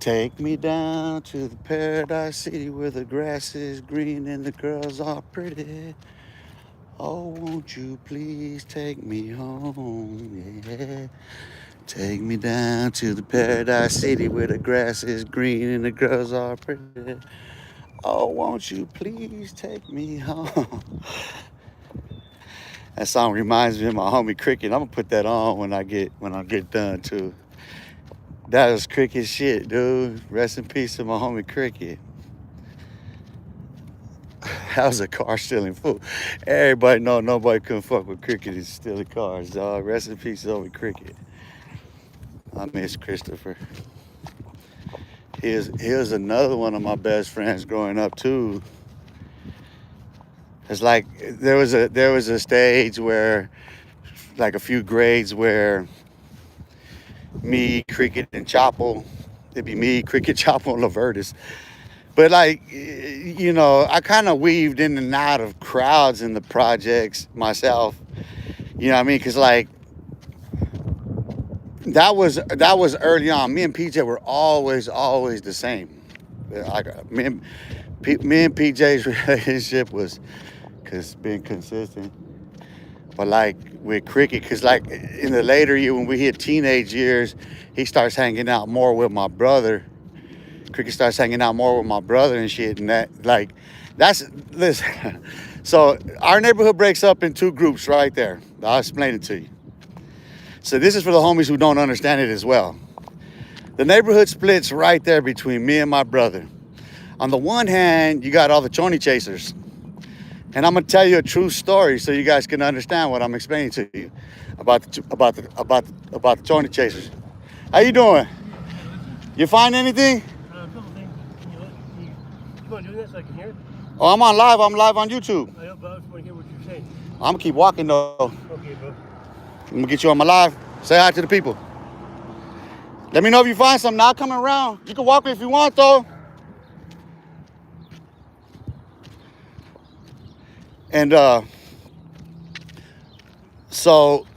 Take me down to the paradise city where the grass is green and the girls are pretty. Oh, won't you please take me home? Yeah. Take me down to the paradise city where the grass is green and the girls are pretty. Oh, won't you please take me home? That song reminds me of my homie Cricket. I'm gonna put that on when I get done too. That was Cricket shit, dude. Rest in peace to my homie Cricket. That was a car stealing fool. Everybody know nobody couldn't fuck with Cricket and stealing cars, dog. Rest in peace, homie Cricket. I miss Christopher. He was another one of my best friends growing up too. It's like there was a stage where, like a few grades where me, Cricket, and Chopple, it'd be me, Cricket, Chopple, and Lavertis. But like, I kind of weaved in and out of crowds in the projects myself. You know what I mean? Cause like that was early on. Me and PJ were always the same. Like me and PJ's relationship was cause being consistent. But like with Cricket, cause like in the later year when we hit teenage years, he starts hanging out more with my brother. Cricket starts hanging out more with my brother and shit, and listen. So our neighborhood breaks up in two groups right there. I'll explain it to you. So this is for the homies who don't understand it as well. The neighborhood splits right there between me and my brother. On the one hand, you got all the chony chasers. And I'm gonna tell you a true story so you guys can understand what I'm explaining to you about the chony chasers. How you doing? You find anything? A couple things. You want to do this so I can hear it? Oh, I'm live on YouTube. I know, but I just want to hear what you're saying. I'm gonna keep walking though. Okay, bro. I'm gonna get you on my live. Say hi to the people. Let me know if you find something. I'll come around. You can walk me if you want though. And so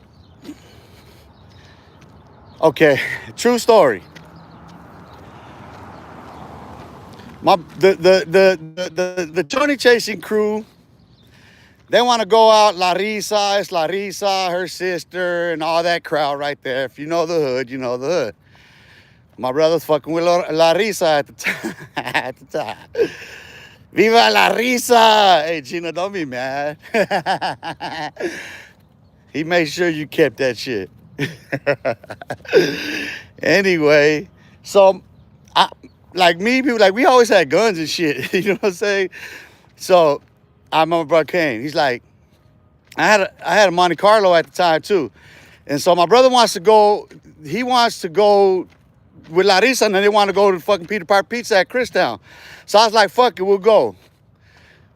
okay, true story. The Tony chasing crew, they want to go out. It's Larissa, her sister, and all that crowd right there. If you know the hood, you know the hood. My brother's fucking with Larissa at the time. At the time. Viva Larissa! Hey, Gina, don't be mad. He made sure you kept that shit. Anyway, so we always had guns and shit. You know what I'm saying? So I remember Brother Kane. He's like, I had a Monte Carlo at the time too, and so my brother wants to go. He wants to go with Larissa, and then they want to go to fucking Peter Piper Pizza at Christown. So I was like, fuck it, we'll go.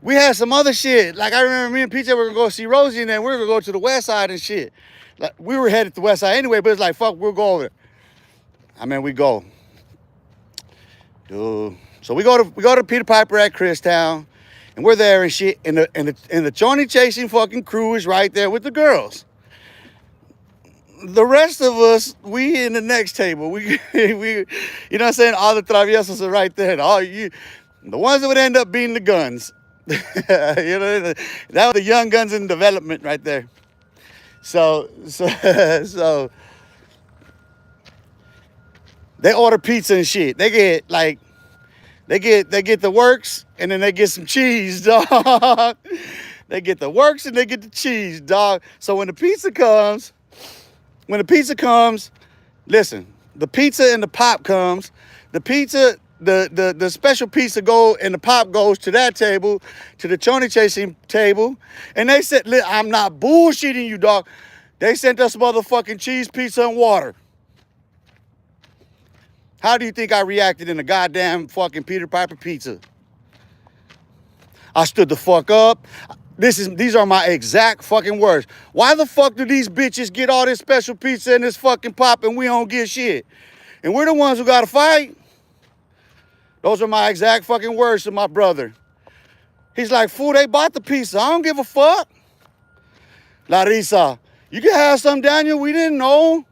We had some other shit. Like I remember me and PJ were gonna go see Rosie, and then we were gonna go to the west side and shit. Like we were headed to the west side anyway, but it's like, fuck, we'll go over there. I mean, we go. Dude. So we go to Peter Piper at Christown, and we're there and shit, and the Chony chasing fucking crew is right there with the girls. The rest of us, we in the next table. We you know what I'm saying? All the traviesos are right there. The ones that would end up being the guns. You know, that was the young guns in development right there. So they order pizza and shit. They get the works and then they get some cheese, dog. They get the works and they get the cheese, dog. So when the pizza comes, listen, the pizza and the pop comes, the pizza, the special pizza go and the pop goes to that table, to the Chony chasing table. And they said, I'm not bullshitting you, dog. They sent us motherfucking cheese, pizza, and water. How do you think I reacted in a goddamn fucking Peter Piper Pizza? I stood the fuck up. These are my exact fucking words. Why the fuck do these bitches get all this special pizza and this fucking pop and we don't get shit? And we're the ones who gotta fight? Those are my exact fucking words to my brother. He's like, fool, they bought the pizza. I don't give a fuck. Larissa, you can have some, Daniel. We didn't know.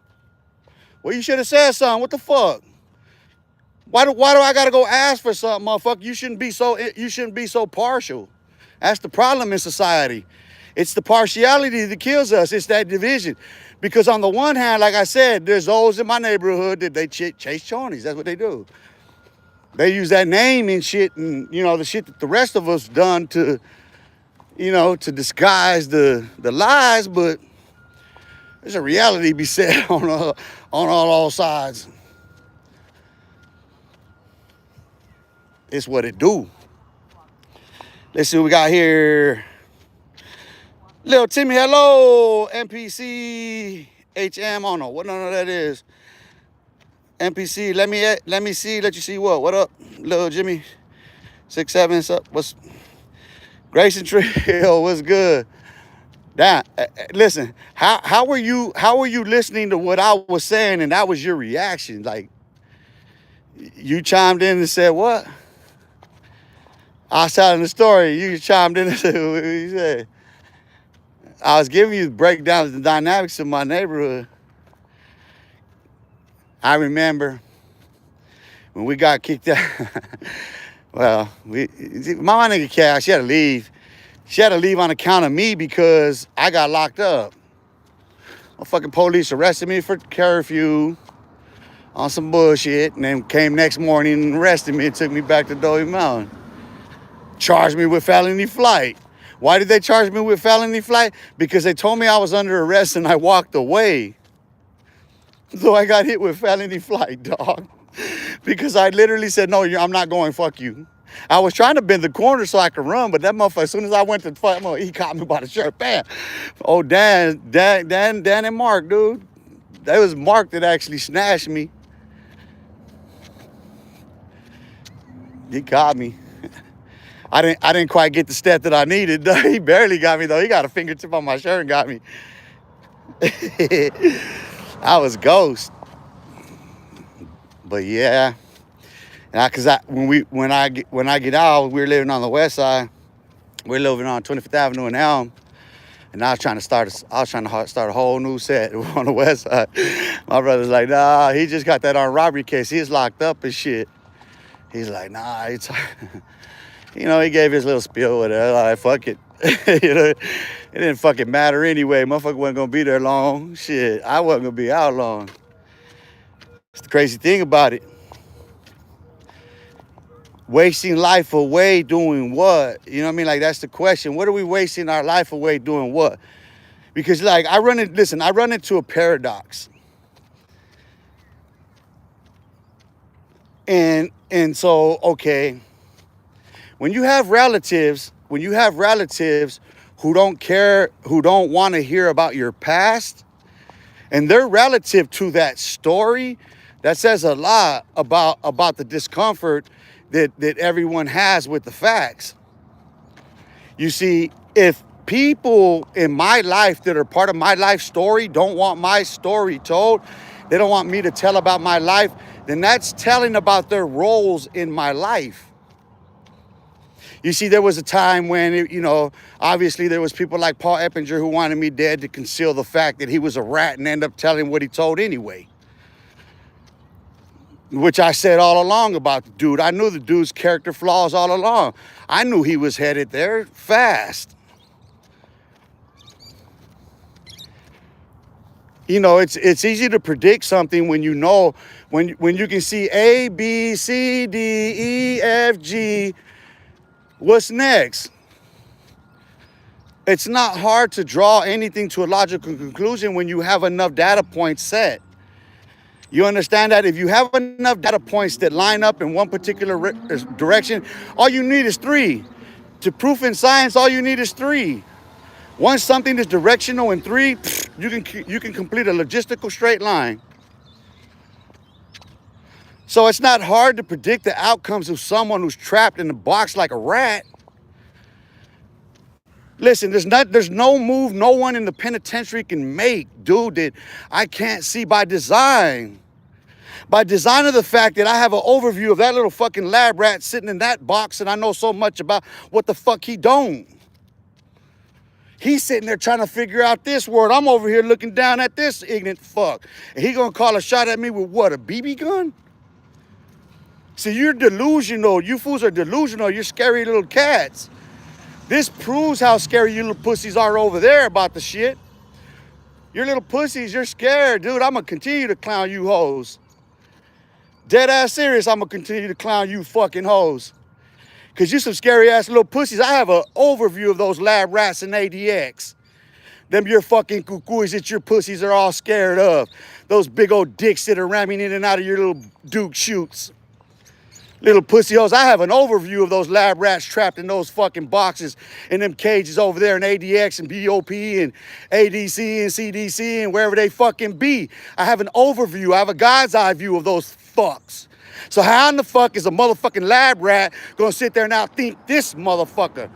Well, you should have said something. What the fuck? Why do I gotta go ask for something, motherfucker? You shouldn't be so partial. That's the problem in society. It's the partiality that kills us. It's that division. Because on the one hand, like I said, there's those in my neighborhood that they chase chonies. That's what they do. They use that name and shit, and the shit that the rest of us done to, to disguise the lies. But there's a reality to be said on all sides. It's what it do. Let's see what we got here. Little Timmy, hello. NPC HM, I don't know what none of that is. NPC, let you see what up, little Jimmy. 6'7", up. What's Grayson Trail? What's good? That listen, how were you listening to what I was saying and that was your reaction? Like, you chimed in and said what? I was telling the story. You chimed in and said what you said. I was giving you the breakdown of the dynamics of my neighborhood. I remember when we got kicked out. Well, my nigga Cash, she had to leave. She had to leave on account of me because I got locked up. Fucking police arrested me for curfew on some bullshit, and then came next morning and arrested me and took me back to Doe Mountain. Charged me with felony flight. Why did they charge me with felony flight? Because they told me I was under arrest and I walked away. So I got hit with felony flight, dog. Because I literally said, no, I'm not going, fuck you. I was trying to bend the corner so I could run, but that motherfucker, as soon as I went to fight, he caught me by the shirt, bam. Oh, Dan and Mark, dude. That was Mark that actually snatched me. He caught me. I didn't quite get the step that I needed. He barely got me, though. He got a fingertip on my shirt and got me. I was ghost. But yeah, because when I get out, we were living on the west side. We're living on 25th Avenue in Elm, and I was trying to start a whole new set on the west side. My brother's like, nah, he just got that armed robbery case. He's locked up and shit. He's like, nah, he gave his little spiel with it. Like, fuck it. It didn't fucking matter anyway. Motherfucker wasn't gonna be there long. Shit, I wasn't gonna be out long. It's the crazy thing about it. Wasting life away doing what? You know what I mean? Like, that's the question. What are we wasting our life away doing what? Because, like, I run into a paradox. And so, okay, when you have relatives who don't care, who don't want to hear about your past, and they're relative to that story, that says a lot about the discomfort that everyone has with the facts. You see, if people in my life that are part of my life story don't want my story told, they don't want me to tell about my life, then that's telling about their roles in my life. You see, there was a time when, obviously there was people like Paul Eppinger who wanted me dead to conceal the fact that he was a rat and end up telling what he told anyway. Which I said all along about the dude. I knew the dude's character flaws all along. I knew he was headed there fast. It's easy to predict something when when you can see A, B, C, D, E, F, G. What's next? It's not hard to draw anything to a logical conclusion when you have enough data points set. You understand that? If you have enough data points that line up in one particular direction, all you need is 3. To proof in science, all you need is 3. Once something is directional in 3, you can complete a logistical straight line. So it's not hard to predict the outcomes of someone who's trapped in a box like a rat. Listen, there's no move no one in the penitentiary can make, dude, that I can't see by design. By design of the fact that I have an overview of that little fucking lab rat sitting in that box and I know so much about what the fuck he don't. He's sitting there trying to figure out this word. I'm over here looking down at this ignorant fuck. And he gonna call a shot at me with what, a BB gun? See, you're delusional. You fools are delusional. You're scary little cats. This proves how scary you little pussies are over there about the shit. You're little pussies. You're scared, dude. I'm going to continue to clown you hoes. Dead ass serious, I'm going to continue to clown you fucking hoes. Because you some scary ass little pussies. I have an overview of those lab rats and ADX. Them your fucking cucuys that your pussies are all scared of. Those big old dicks that are ramming in and out of your little Duke shoots. Little pussy hoes. I have an overview of those lab rats trapped in those fucking boxes in them cages over there in ADX and BOP and ADC and CDC and wherever they fucking be. I have an overview. I have a God's eye view of those fucks. So how in the fuck is a motherfucking lab rat gonna sit there and outthink this motherfucker?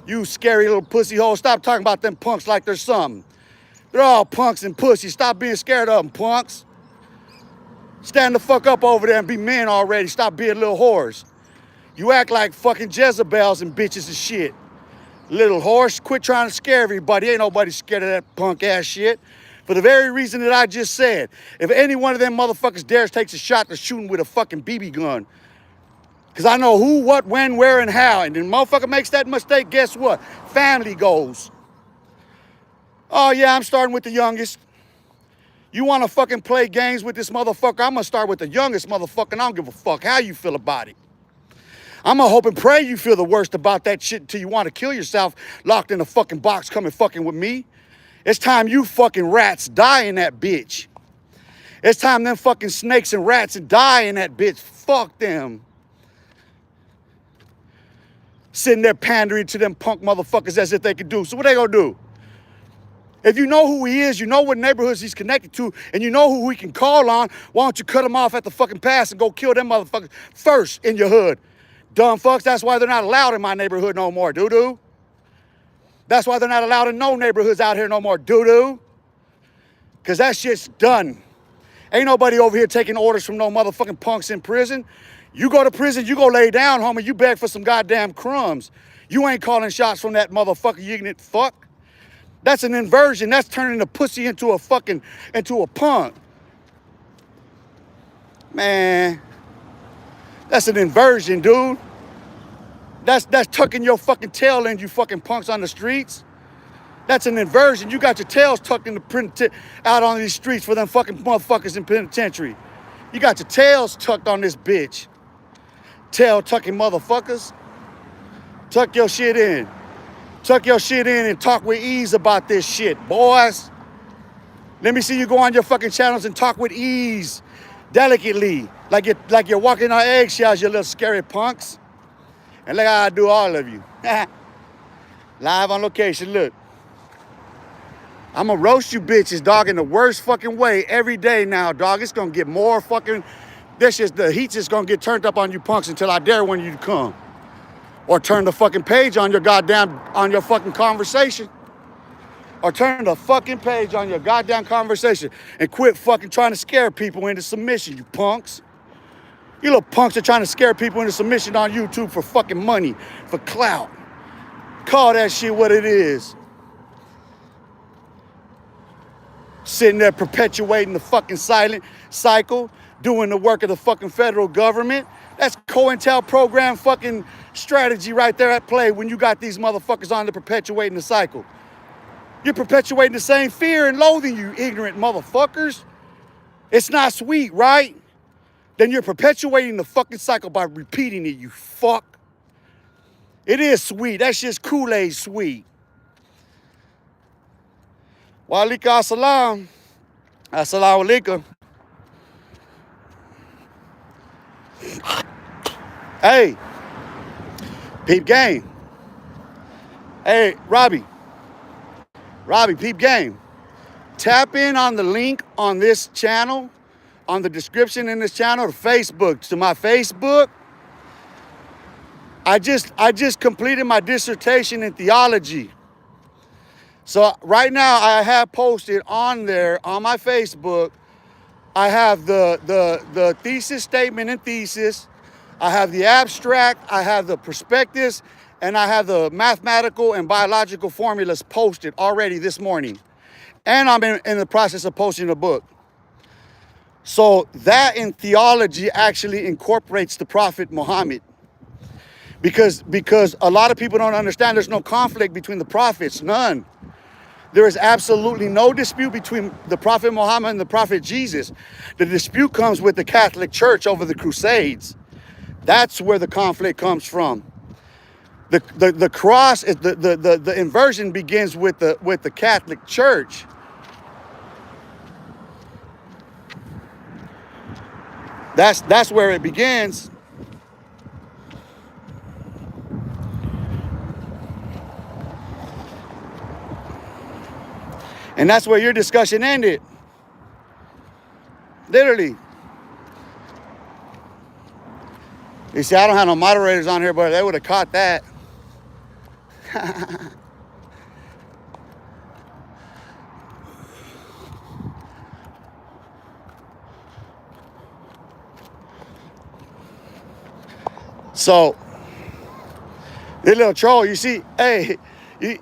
You scary little pussy hole. Stop talking about them punks like they're something. They're all punks and pussies. Stop being scared of them, punks. Stand the fuck up over there and be men already. Stop being little whores. You act like fucking Jezebels and bitches and shit. Little horse, quit trying to scare everybody. Ain't nobody scared of that punk ass shit. For the very reason that I just said. If any one of them motherfuckers dares takes a shot, they're shooting with a fucking BB gun. Because I know who, what, when, where, and how. And then motherfucker makes that mistake, guess what? Family goes. Oh yeah, I'm starting with the youngest. You want to fucking play games with this motherfucker? I'm going to start with the youngest motherfucker, and I don't give a fuck how you feel about it. I'm going to hope and pray you feel the worst about that shit until you want to kill yourself locked in a fucking box coming fucking with me. It's time you fucking rats die in that bitch. It's time them fucking snakes and rats die in that bitch. Fuck them. Sitting there pandering to them punk motherfuckers as if they could do. So what they gonna do? If you know who he is, you know what neighborhoods he's connected to, and you know who we can call on, why don't you cut him off at the fucking pass and go kill them motherfuckers first in your hood? Dumb fucks, that's why they're not allowed in my neighborhood no more, doo-doo. That's why they're not allowed in no neighborhoods out here no more, doo-doo. Because that shit's done. Ain't nobody over here taking orders from no motherfucking punks in prison. You go to prison, you go lay down, homie, you beg for some goddamn crumbs. You ain't calling shots from that motherfucker, you ignorant fuck. That's an inversion. That's turning a pussy into a punk. Man, that's an inversion, dude. That's tucking your fucking tail in, you fucking punks on the streets. That's an inversion. You got your tails tucked in the out on these streets for them fucking motherfuckers in penitentiary. You got your tails tucked on this bitch. Tail tucking motherfuckers. Tuck your shit in. Tuck your shit in and talk with ease about this shit, boys. Let me see you go on your fucking channels and talk with ease, delicately, like you're walking on eggshells, you little scary punks. And look how I do all of you. Live on location, look. I'm gonna roast you bitches, dog, in the worst fucking way every day now, dog. It's gonna get more fucking, the heat's just gonna get turned up on you punks until I dare one of you to come. Or turn the fucking page on your fucking conversation. Or turn the fucking page on your goddamn conversation and quit fucking trying to scare people into submission, you punks. You little punks are trying to scare people into submission on YouTube for fucking money, for clout. Call that shit what it is. Sitting there perpetuating the fucking silent cycle, doing the work of the fucking federal government. That's COINTEL program fucking strategy right there at play when you got these motherfuckers on to perpetuating the cycle. You're perpetuating the same fear and loathing, you ignorant motherfuckers. It's not sweet, right? Then you're perpetuating the fucking cycle by repeating it, you fuck. It is sweet. That shit's Kool-Aid sweet. Wa alaikum assalam. Assalamu alaikum. Hey, peep game. Hey, Robbie, peep game. Tap in on the link on this channel, on the description in this channel to Facebook, to my Facebook. I just completed my dissertation in theology. So right now I have posted on there, on my Facebook, I have the thesis statement and thesis. I have the abstract, I have the prospectus, and I have the mathematical and biological formulas posted already this morning. And I'm in the process of posting a book. So that in theology actually incorporates the Prophet Muhammad. Because a lot of people don't understand there's no conflict between the prophets, none. There is absolutely no dispute between the Prophet Muhammad and the Prophet Jesus. The dispute comes with the Catholic Church over the Crusades. That's where the conflict comes from. The cross is the inversion begins with the Catholic Church. That's where it begins. And that's where your discussion ended. Literally. You see, I don't have no moderators on here, but they would have caught that. So, this little troll, you see, hey,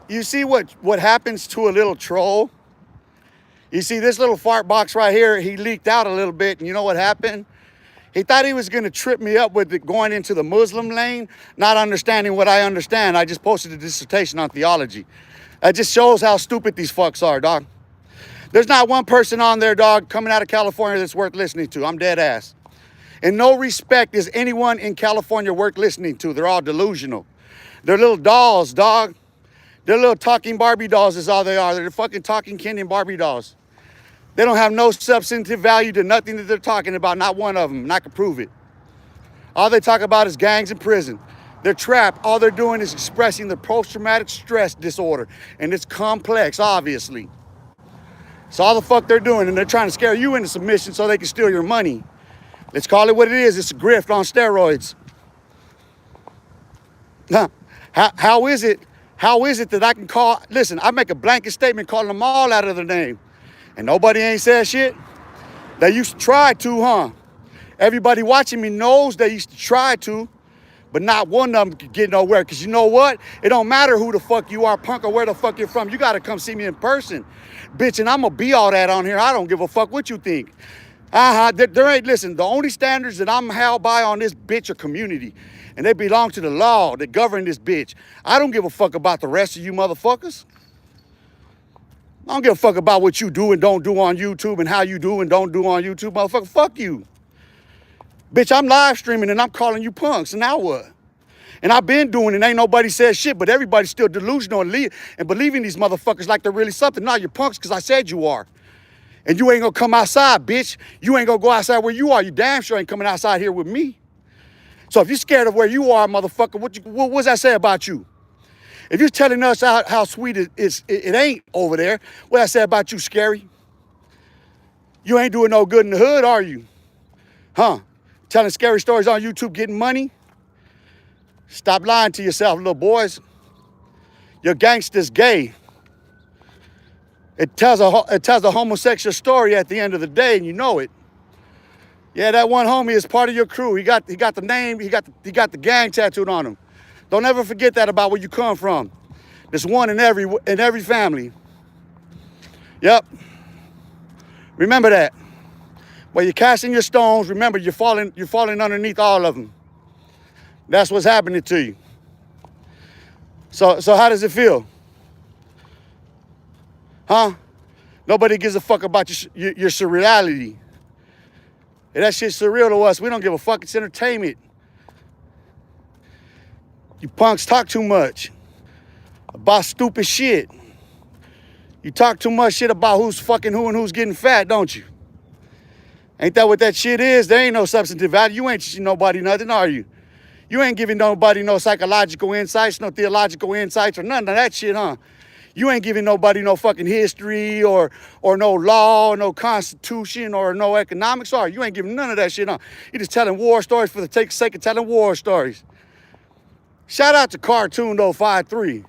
you see what happens to a little troll? You see this little fart box right here, he leaked out a little bit, and you know what happened? He thought he was gonna trip me up with it going into the Muslim lane, not understanding what I understand. I just posted a dissertation on theology. That just shows how stupid these fucks are, dog. There's not one person on there, dog, coming out of California that's worth listening to. I'm dead ass. In no respect is anyone in California worth listening to. They're all delusional. They're little dolls, dog. They're little talking Barbie dolls is all they are. They're fucking talking Ken and Barbie dolls. They don't have no substantive value to nothing that they're talking about, not one of them, and I can prove it. All they talk about is gangs in prison. They're trapped. All they're doing is expressing the post-traumatic stress disorder, and it's complex, obviously. It's all the fuck they're doing, and they're trying to scare you into submission so they can steal your money. Let's call it what it is. It's a grift on steroids. How is it that I can call, listen, I make a blanket statement calling them all out of their name, and nobody ain't said shit? They used to try to, huh? Everybody watching me knows they used to try to, but not one of them could get nowhere. Because you know what? It don't matter who the fuck you are, punk, or where the fuck you're from. You got to come see me in person. Bitch, and I'm going to be all that on here. I don't give a fuck what you think. There ain't, listen, the only standards that I'm held by on this bitch are community. And they belong to the law that govern this bitch. I don't give a fuck about the rest of you motherfuckers. I don't give a fuck about what you do and don't do on YouTube and how you do and don't do on YouTube, motherfucker. Fuck you. Bitch, I'm live streaming and I'm calling you punks, and now what? And I've been doing it, ain't nobody said shit, but everybody's still delusional and believing these motherfuckers like they're really something. No, you're punks because I said you are. And you ain't gonna come outside, bitch. You ain't gonna go outside where you are. You damn sure ain't coming outside here with me. So if you're scared of where you are, motherfucker, what's that say about you? If you're telling us how sweet it ain't over there, what I say about you, scary? You ain't doing no good in the hood, are you? Huh? Telling scary stories on YouTube, getting money? Stop lying to yourself, little boys. Your gangster's gay. It tells a homosexual story at the end of the day, and you know it. Yeah, that one homie is part of your crew. He got the name, he got the gang tattooed on him. Don't ever forget that about where you come from. There's one in every family. Yep. Remember that. While you're casting your stones, remember you're falling underneath all of them. That's what's happening to you. So how does it feel? Huh? Nobody gives a fuck about your surreality. And that shit's surreal to us. We don't give a fuck. It's entertainment. You punks talk too much about stupid shit. You talk too much shit about who's fucking who and who's getting fat, don't you? Ain't that what that shit is? There ain't no substantive value. You ain't teaching nobody nothing, are you? You ain't giving nobody no psychological insights, no theological insights, or none of that shit, huh? You ain't giving nobody no fucking history or no law, or no constitution, or no economics, are you? You ain't giving none of that shit, huh? You just telling war stories for the sake of telling war stories. Shout out to Cartoon 53.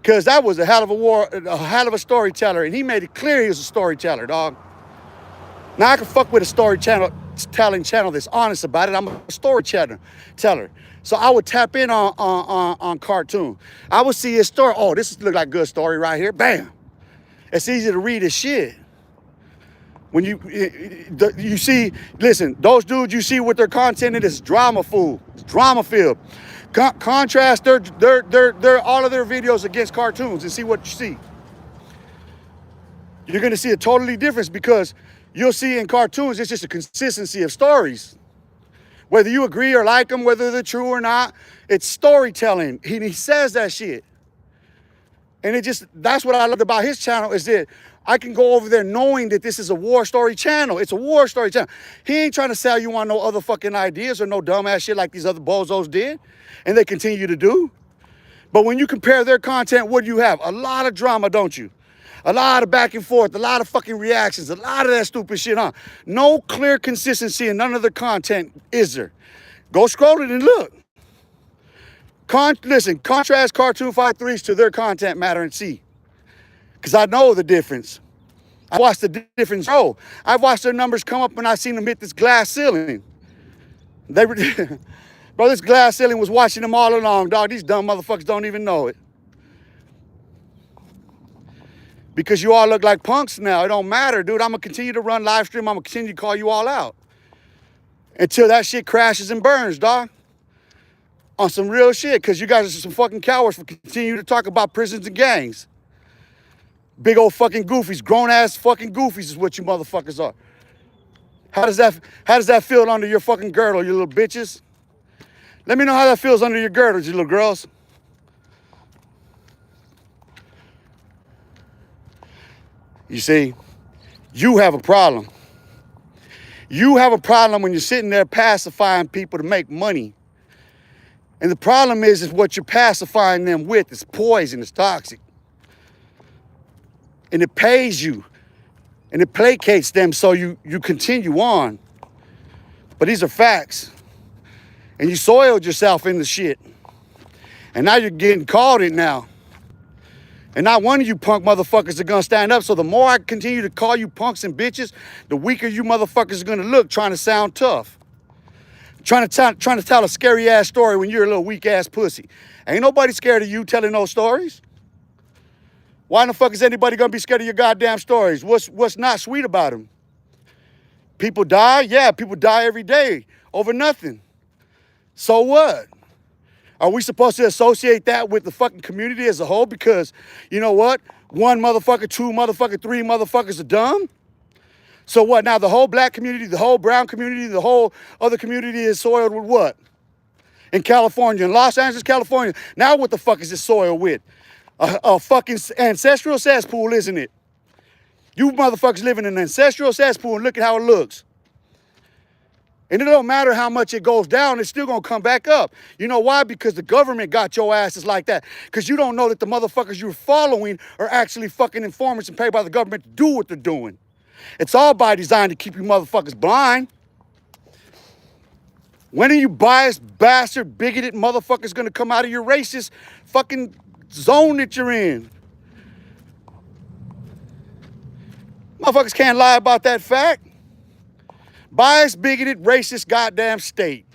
Because that was a hell of a storyteller, and he made it clear he was a storyteller, dog. Now I can fuck with a storytelling channel that's honest about it. I'm a storyteller. So I would tap in on Cartoon. I would see his story. Oh, this look like a good story right here. Bam. It's easy to read his shit. When you see, listen, those dudes you see with their content, it is drama food. It's drama filled. Contrast their all of their videos against cartoons and see what you see. You're gonna see a totally difference because you'll see in cartoons it's just a consistency of stories. Whether you agree or like them, whether they're true or not, it's storytelling. He says that shit. And that's what I loved about his channel is that I can go over there knowing that this is a war story channel. It's a war story channel. He ain't trying to sell you on no other fucking ideas or no dumbass shit like these other bozos did. And they continue to do. But when you compare their content, what do you have? A lot of drama, don't you? A lot of back and forth, a lot of fucking reactions, a lot of that stupid shit, huh? No clear consistency in none of the content, is there? Go scroll it and look. Listen, contrast Cartoon 5-3s to their content matter and see. Because I know the difference. I watched the difference grow. I've watched their numbers come up and I've seen them hit this glass ceiling. They were, bro, this glass ceiling was watching them all along, dog. These dumb motherfuckers don't even know it. Because you all look like punks now. It don't matter, dude. I'm going to continue to run live stream. I'm going to continue to call you all out. Until that shit crashes and burns, dog. On some real shit. Because you guys are some fucking cowards for continuing to talk about prisons and gangs. Big old fucking goofies. Grown-ass fucking goofies is what you motherfuckers are. How does that feel under your fucking girdle, you little bitches? Let me know how that feels under your girdles, you little girls. You see, you have a problem. You have a problem when you're sitting there pacifying people to make money. And the problem is what you're pacifying them with is poison, it's toxic. And it pays you. And it placates them so you continue on. But these are facts. And you soiled yourself in the shit. And now you're getting caught in now. And not one of you punk motherfuckers are gonna stand up. So the more I continue to call you punks and bitches, the weaker you motherfuckers are gonna look trying to sound tough. Trying to tell a scary ass story when you're a little weak ass pussy. Ain't nobody scared of you telling those stories. Why in the fuck is anybody gonna be scared of your goddamn stories? What's not sweet about them? People die? Yeah, people die every day over nothing. So what? Are we supposed to associate that with the fucking community as a whole? Because, you know what? One motherfucker, two motherfucker, three motherfuckers are dumb. So what? Now the whole black community, the whole brown community, the whole other community is soiled with what? In California, in Los Angeles, California. Now what the fuck is it soiled with? A fucking ancestral cesspool, isn't it? You motherfuckers live in an ancestral cesspool and look at how it looks. And it don't matter how much it goes down, it's still gonna come back up. You know why? Because the government got your asses like that. Because you don't know that the motherfuckers you're following are actually fucking informants and paid by the government to do what they're doing. It's all by design to keep you motherfuckers blind. When are you biased, bastard, bigoted motherfuckers gonna come out of your racist fucking zone that you're in? Motherfuckers can't lie about that fact. Biased, bigoted, racist goddamn state.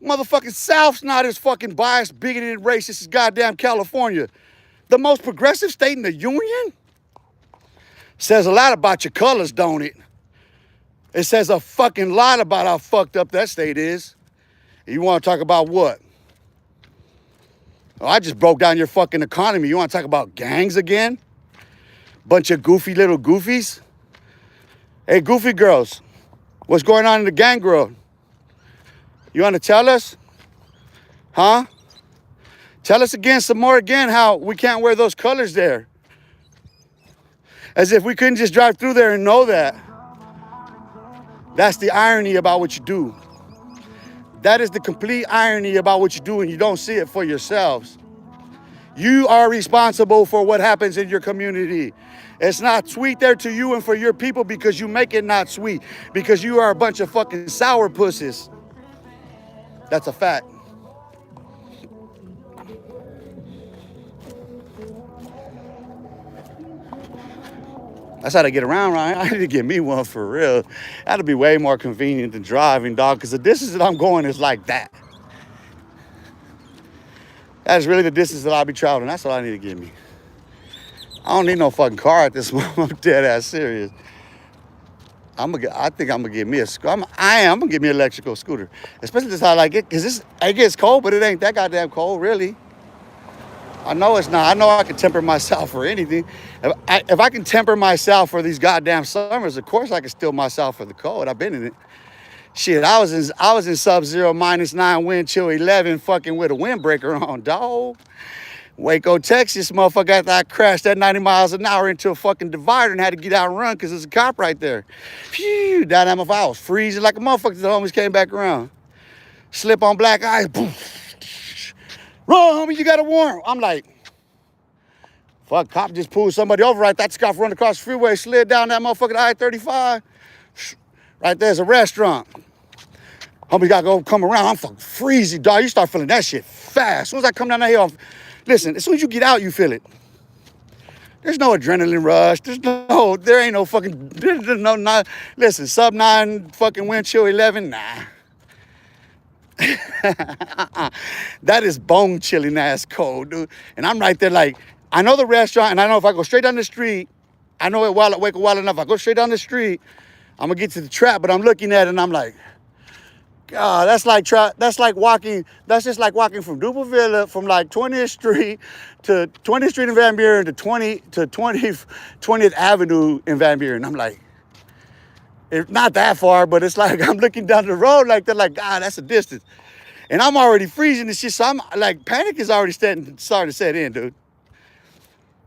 Motherfucking South's not as fucking biased, bigoted, and racist as goddamn California. The most progressive state in the union? Says a lot about your colors, don't it? It says a fucking lot about how fucked up that state is. You want to talk about what? Oh, I just broke down your fucking economy. You want to talk about gangs again? Bunch of goofy little goofies? Hey, goofy girls, what's going on in the gang world? You want to tell us? Huh? Tell us again, some more again, how we can't wear those colors there. As if we couldn't just drive through there and know that. That's the irony about what you do. That is the complete irony about what you do and you don't see it for yourselves. You are responsible for what happens in your community. It's not sweet there to you and for your people because you make it not sweet. Because you are a bunch of fucking sour pussies. That's a fact. That's how to get around, right? I need to get me one for real. That'll be way more convenient than driving, dog, because the distance that I'm going is like that. That is really the distance that I'll be traveling. That's all I need to get me. I don't need no fucking car at this moment. I'm dead ass serious. I think I'm gonna get me a scooter. I'm gonna get me an electrical scooter, especially this how I like it, cause it gets cold, but it ain't that goddamn cold, really. I know it's not. I know I can temper myself for anything. If I can temper myself for these goddamn summers, of course I can steel myself for the cold. I've been in it. Shit, I was in sub-zero -9 wind chill 11, fucking with a windbreaker on, dog. Waco, Texas, motherfucker, after I crashed that 90 miles an hour into a fucking divider and had to get out and run because there's a cop right there. Phew, down that motherfucker, I was freezing like a motherfucker. The homies came back around. Slip on black ice, boom. Run, homie, you got a warrant. I'm like, fuck, cop just pulled somebody over right there. That cop run across the freeway, slid down that motherfucking I-35. Right there's a restaurant. Homie gotta go come around. I'm fucking freezing, dog. You start feeling that shit fast. As soon as I come down that hill, listen, as soon as you get out, you feel it. There's no adrenaline rush. There ain't no fucking, listen, sub-9 fucking wind chill 11, nah. That is bone chilling ass cold, dude. And I'm right there like, I know the restaurant, and I know if I go straight down the street, I know it well enough. I go straight down the street, I'm gonna get to the trap, but I'm looking at it and I'm like, God, that's just like walking from Duperville, from like 20th Street to 20th Street in Van Buren to 20th Avenue in Van Buren. I'm like, it's not that far, but it's like I'm looking down the road like that, like, God, that's a distance. And I'm already freezing and shit, so I'm like, panic is already starting to set in, dude.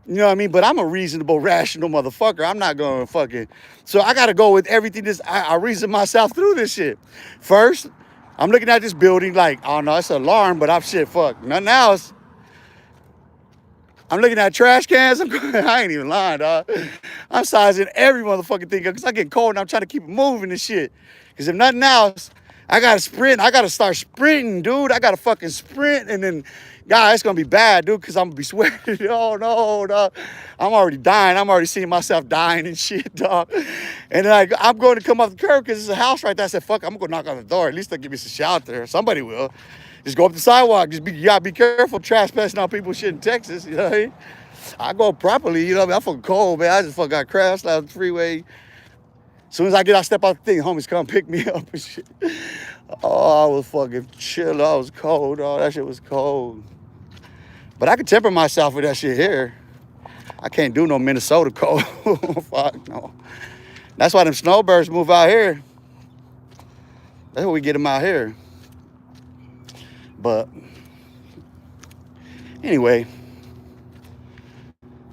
You know what I mean? But I'm a reasonable, rational motherfucker. I'm not going to fucking... So I got to go with everything. I reason myself through this shit. First, I'm looking at this building like, oh no, it's an alarm, but I'm shit, fuck. Nothing else. I'm looking at trash cans. I ain't even lying, dog. I'm sizing every motherfucking thing because I get cold and I'm trying to keep it moving and shit. Because if nothing else, I got to sprint. I got to start sprinting, dude. I got to fucking sprint and then... God, it's gonna be bad, dude, because I'm gonna be sweating. Oh no, dog. I'm already dying. I'm already seeing myself dying and shit, dog. And then I'm going to come off the curb because there's a house right there. I said, fuck, I'm gonna go knock on the door. At least they'll give me some shelter. Somebody will. Just go up the sidewalk. You gotta be careful trespassing on people's shit in Texas. You know what I mean? I go properly, you know what I mean? I'm fucking cold, man. I just fucking got crashed out the freeway. As soon as I step out the thing, homies come pick me up and shit. Oh, I was fucking chill. I was cold, dog. That shit was cold. But I can temper myself with that shit here. I can't do no Minnesota cold. Fuck no. That's why them snowbirds move out here. That's why we get them out here. But anyway,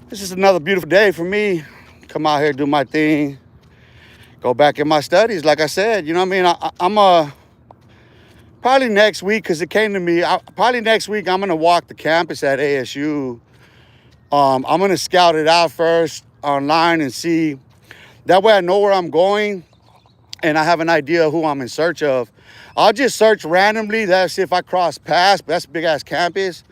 this is another beautiful day for me. Come out here, do my thing. Go back in my studies, like I said. You know what I mean? I'm probably next week, because it came to me, probably next week I'm going to walk the campus at ASU. I'm going to scout it out first online and see. That way I know where I'm going and I have an idea of who I'm in search of. I'll just search randomly. That's if I cross paths. That's a big-ass campus.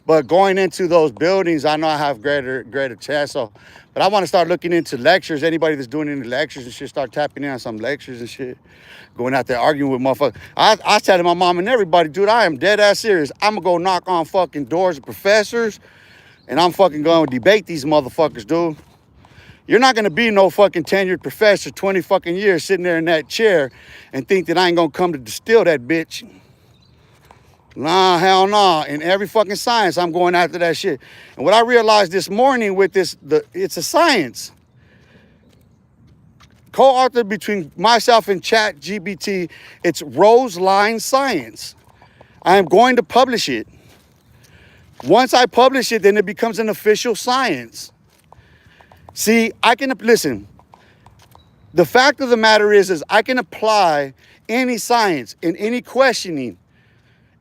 But going into those buildings, I know I have greater chance. So, but I want to start looking into lectures. Anybody that's doing any lectures and shit, start tapping in on some lectures and shit. Going out there arguing with motherfuckers. I was telling my mom and everybody, dude, I am dead ass serious. I'm gonna go knock on fucking doors of professors and I'm fucking going to debate these motherfuckers, dude. You're not gonna be no fucking tenured professor 20 fucking years sitting there in that chair and think that I ain't gonna come to distill that bitch. Nah, hell nah. In every fucking science, I'm going after that shit. And what I realized this morning with this, it's a science. Co-authored between myself and ChatGPT, it's Rose Line Science. I am going to publish it. Once I publish it, then it becomes an official science. See, listen, the fact of the matter is I can apply any science and any questioning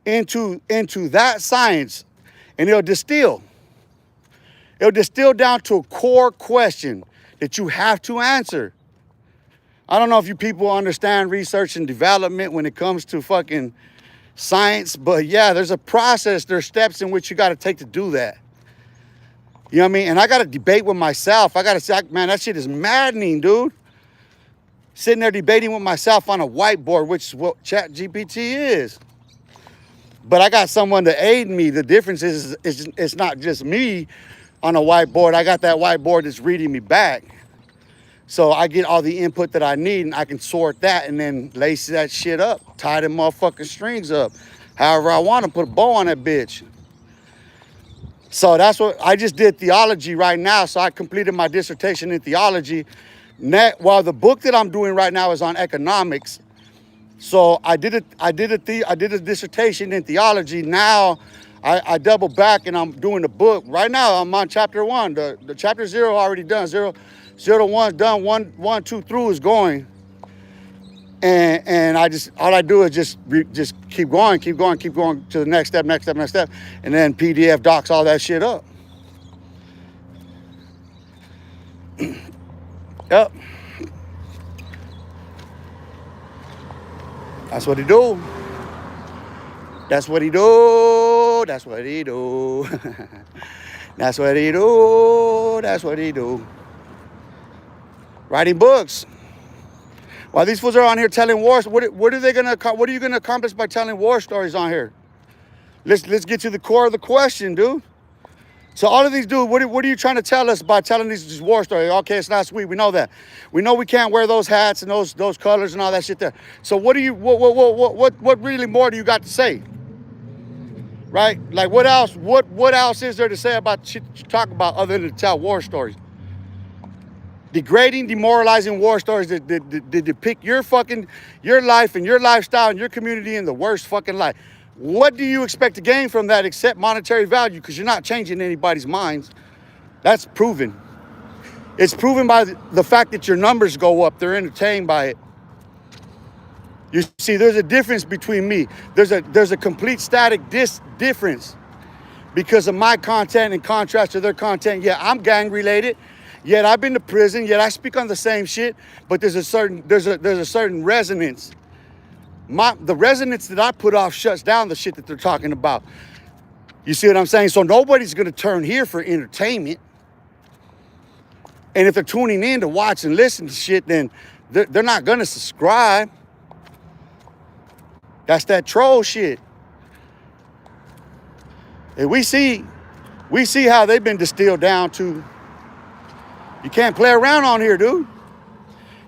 into that science and it'll distill. It'll distill down to a core question that you have to answer. I don't know if you people understand research and development when it comes to fucking science, but yeah, there's a process, there's steps in which you got to take to do that. You know what I mean? And I got to debate with myself. I got to say, man, that shit is maddening, dude. Sitting there debating with myself on a whiteboard, which is what ChatGPT is. But I got someone to aid me. The difference is it's not just me on a whiteboard. I got that whiteboard that's reading me back. So I get all the input that I need, and I can sort that and then lace that shit up, tie them motherfucking strings up. However I want to, put a bow on that bitch. So that's what, I just did theology right now. So I completed my dissertation in theology. While the book that I'm doing right now is on economics. So I did a dissertation in theology. Now I double back and I'm doing the book. Right now I'm on chapter 1. The chapter 0 already done. 0 to 1 is done. 1, 2 through is going. And all I do is just keep going to the next step, and then PDF docs all that shit up. Yep. That's what he do. That's what he do. That's what he do. That's what he do. That's what he do. Writing books. While these fools are on here telling wars, what are you gonna accomplish by telling war stories on here? Let's get to the core of the question, dude. So all of these dudes, what are you trying to tell us by telling these war stories? Okay, it's not sweet. We know that. We know we can't wear those hats and those colors and all that shit there. So what really more do you got to say? Right? Like what else is there to say about shit you talk about other than to tell war stories? Degrading, demoralizing war stories that depict your life and your lifestyle and your community in the worst fucking light. What do you expect to gain from that except monetary value? Because you're not changing anybody's minds. That's proven. It's proven by the fact that your numbers go up. They're entertained by it. You see, there's a difference between me. There's a complete static difference because of my content in contrast to their content. Yeah, I'm gang related. Yet I've been to prison. Yet I speak on the same shit. But there's a certain resonance. The resonance that I put off shuts down the shit that they're talking about. You see what I'm saying? So nobody's going to turn here for entertainment. And if they're tuning in to watch and listen to shit, then they're not going to subscribe. That's that troll shit. And we see how they've been distilled down to. You can't play around on here, dude.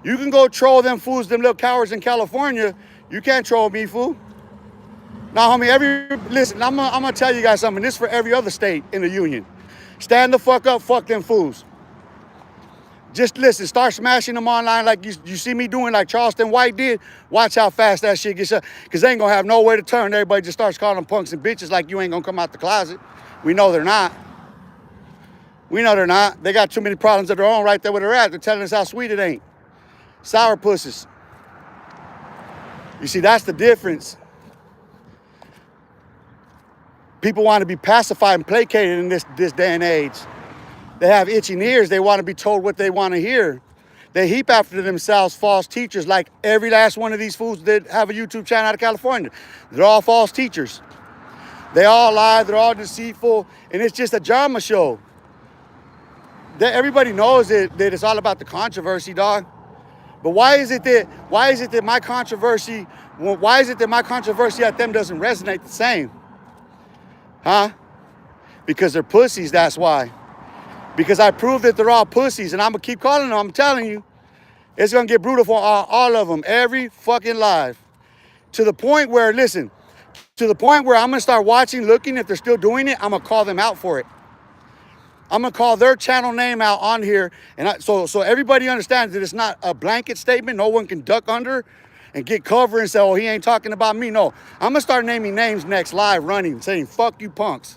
You can go troll them fools, them little cowards in California. You can't troll me, fool. Now, homie, listen, I'm gonna tell you guys something. This is for every other state in the union. Stand the fuck up, fuck them fools. Just listen, start smashing them online like you see me doing, like Charleston White did. Watch how fast that shit gets up. Because they ain't gonna have nowhere to turn. Everybody just starts calling them punks and bitches like you ain't gonna come out the closet. We know they're not. We know they're not. They got too many problems of their own right there where they're at. They're telling us how sweet it ain't. Sour pussies. You see, that's the difference. People want to be pacified and placated in this day and age. They have itching ears. They want to be told what they want to hear. They heap after themselves false teachers like every last one of these fools that have a YouTube channel out of California. They're all false teachers. They all lie. They're all deceitful. And it's just a drama show. Everybody knows that it's all about the controversy, dog. But why is it that my controversy at them doesn't resonate the same? Huh? Because they're pussies, that's why. Because I proved that they're all pussies, and I'm going to keep calling them. I'm telling you. It's going to get brutal for all of them, every fucking live. To the point where, listen, I'm going to start watching, looking, if they're still doing it, I'm going to call them out for it. I'm going to call their channel name out on here. And so everybody understands that it's not a blanket statement. No one can duck under and get cover and say, oh, he ain't talking about me. No, I'm going to start naming names next live running, saying, fuck you punks.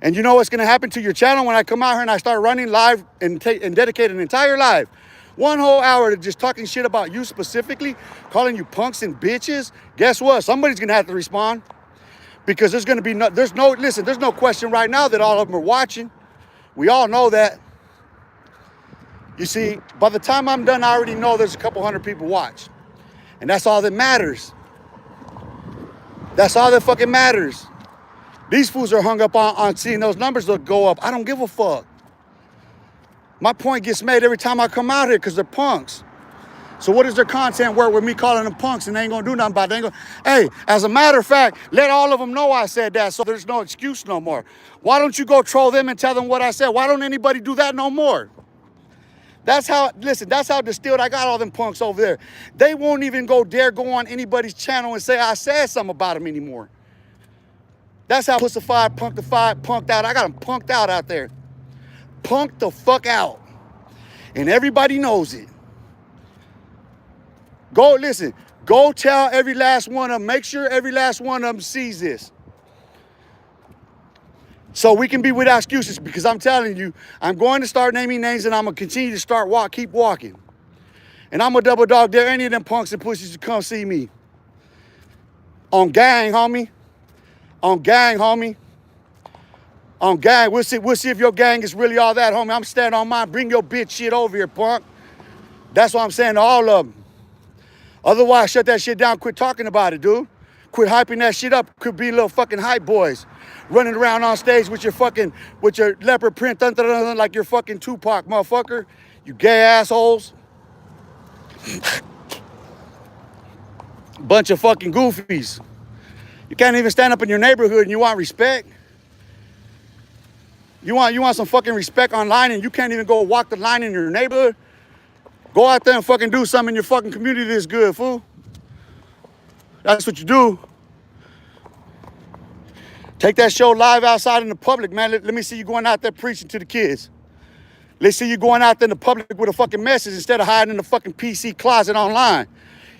And you know what's going to happen to your channel when I come out here and I start running live and dedicate an entire live, 1 whole hour to just talking shit about you specifically, calling you punks and bitches. Guess what? Somebody's going to have to respond. Because there's going to be there's no question right now that all of them are watching. We all know that. You see, by the time I'm done, I already know there's a couple hundred people watch. And that's all that matters. That's all that fucking matters. These fools are hung up on seeing those numbers go up. I don't give a fuck. My point gets made every time I come out here because they're punks. So what is their content worth with me calling them punks and they ain't gonna do nothing about it? They ain't gonna, hey, as a matter of fact, let all of them know I said that so there's no excuse no more. Why don't you go troll them and tell them what I said? Why don't anybody do that no more? That's how, listen, that's how distilled I got all them punks over there. They won't even dare go on anybody's channel and say I said something about them anymore. That's how pussified, punked out. I got them punked out there. Punked the fuck out. And everybody knows it. Go, listen, go tell every last one of them. Make sure every last one of them sees this. So we can be without excuses, because I'm telling you, I'm going to start naming names and I'm going to continue to keep walking. And I'm going to double dog dare any of them punks and pussies to come see me. On gang, homie. On gang, homie. On gang. We'll see if your gang is really all that, homie. I'm standing on mine. Bring your bitch shit over here, punk. That's what I'm saying to all of them. Otherwise, shut that shit down. Quit talking about it, dude. Quit hyping that shit up. Could be little fucking hype boys running around on stage with your leopard print like you're fucking Tupac, motherfucker. You gay assholes. Bunch of fucking goofies. You can't even stand up in your neighborhood and you want respect. You want some fucking respect online and you can't even go walk the line in your neighborhood. Go out there and fucking do something in your fucking community that's good, fool. That's what you do. Take that show live outside in the public, man. Let me see you going out there preaching to the kids. Let's see you going out there in the public with a fucking message instead of hiding in the fucking PC closet online.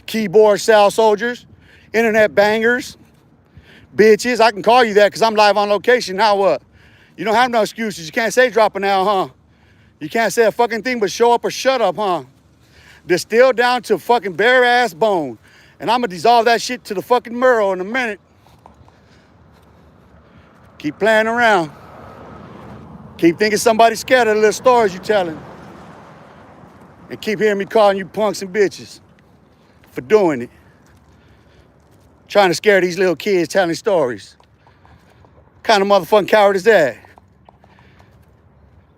Keyboard cell soldiers, internet bangers, bitches. I can call you that because I'm live on location. Now what? You don't have no excuses. You can't say dropping out, huh? You can't say a fucking thing but show up or shut up, huh? Distilled down to fucking bare ass bone. And I'm gonna dissolve that shit to the fucking marrow in a minute. Keep playing around. Keep thinking somebody's scared of the little stories you telling. And keep hearing me calling you punks and bitches for doing it. Trying to scare these little kids telling stories. What kind of motherfucking coward is that?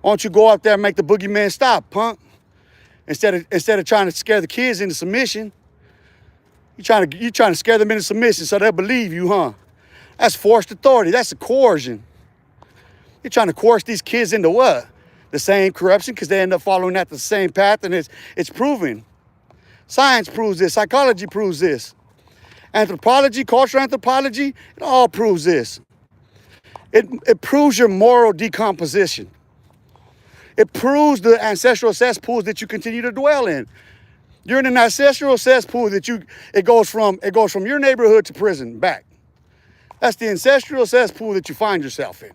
Why don't you go up there and make the boogeyman stop, punk? Instead of trying to scare the kids into submission, you're trying to scare them into submission so they'll believe you, huh? That's forced authority. That's a coercion. You're trying to coerce these kids into what? The same corruption, because they end up following that the same path, and it's proven. Science proves this. Psychology proves this. Anthropology, cultural anthropology, it all proves this. It proves your moral decomposition. It proves the ancestral cesspools that you continue to dwell in. You're in an ancestral cesspool that it goes from your neighborhood to prison back. That's the ancestral cesspool that you find yourself in.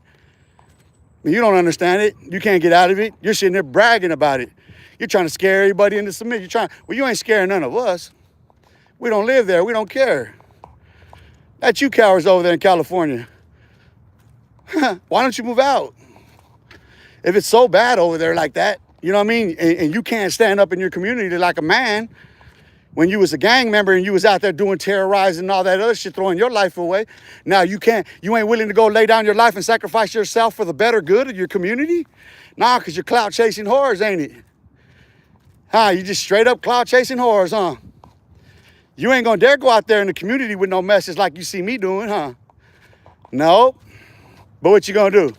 You don't understand it. You can't get out of it. You're sitting there bragging about it. You're trying to scare everybody into submission. Well, you ain't scaring none of us. We don't live there. We don't care. That's you cowards over there in California. Why don't you move out? If it's so bad over there like that, you know what I mean? And you can't stand up in your community like a man when you was a gang member and you was out there doing terrorizing and all that other shit, throwing your life away. Now you ain't willing to go lay down your life and sacrifice yourself for the better good of your community? Nah, because you're clout chasing whores, ain't it? Huh, you just straight up clout chasing whores, huh? You ain't gonna dare go out there in the community with no message like you see me doing, huh? No. But what you gonna do?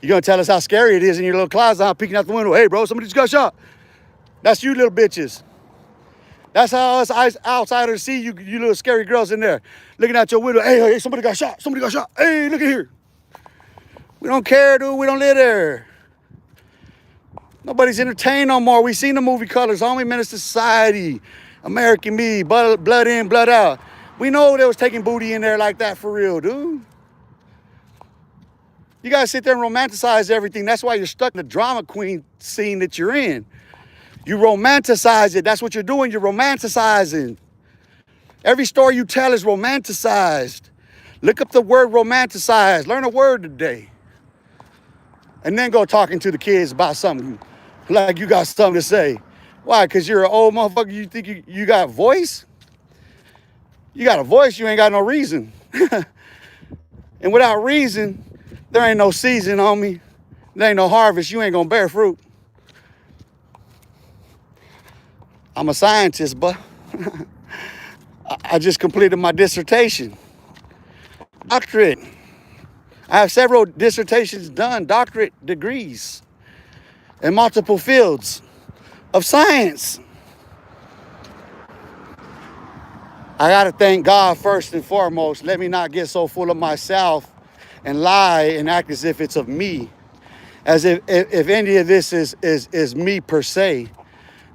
You gonna tell us how scary it is in your little closet, huh? Peeking out the window. Hey, bro, somebody just got shot. That's you little bitches. That's how us outsiders see you little scary girls in there. Looking out your window. Hey, somebody got shot. Somebody got shot. Hey, look at here. We don't care, dude. We don't live there. Nobody's entertained no more. We seen the movie colors. Homie, Menace to Society. American Me. Blood in, blood out. We know they was taking booty in there like that for real, dude. You gotta sit there and romanticize everything. That's why you're stuck in the drama queen scene that you're in. You romanticize it. That's what you're doing. You're romanticizing. Every story you tell is romanticized. Look up the word romanticize. Learn a word today. And then go talking to the kids about something like you got something to say. Why? Because you're an old motherfucker. You think you got a voice? You got a voice, you ain't got no reason. And without reason, there ain't no season, homie. There ain't no harvest. You ain't gonna bear fruit. I'm a scientist, but I just completed my dissertation. Doctorate. I have several dissertations done, doctorate degrees in multiple fields of science. I gotta thank God first and foremost. Let me not get so full of myself and lie and act as if it's of me, as if any of this is me per se.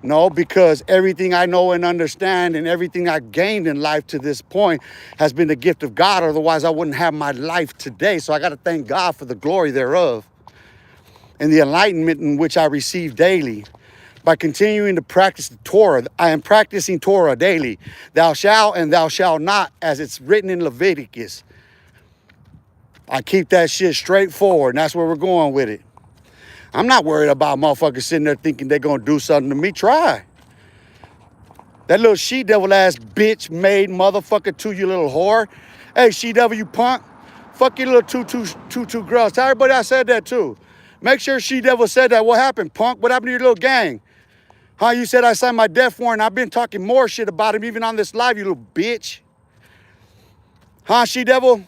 No, because everything I know and understand and everything I gained in life to this point has been the gift of God. Otherwise, I wouldn't have my life today. So I got to thank God for the glory thereof and the enlightenment in which I receive daily by continuing to practice the Torah. I am practicing Torah daily. Thou shalt and thou shalt not, as it's written in Leviticus. I keep that shit straightforward, and that's where we're going with it. I'm not worried about motherfuckers sitting there thinking they're going to do something to me. Try. That little she-devil ass bitch made motherfucker to you little whore. Hey, she-devil, you punk. Fuck your little two girls. Tell everybody I said that too. Make sure she-devil said that. What happened, punk? What happened to your little gang? Huh, you said I signed my death warrant. I've been talking more shit about him even on this live, you little bitch. Huh, she-devil?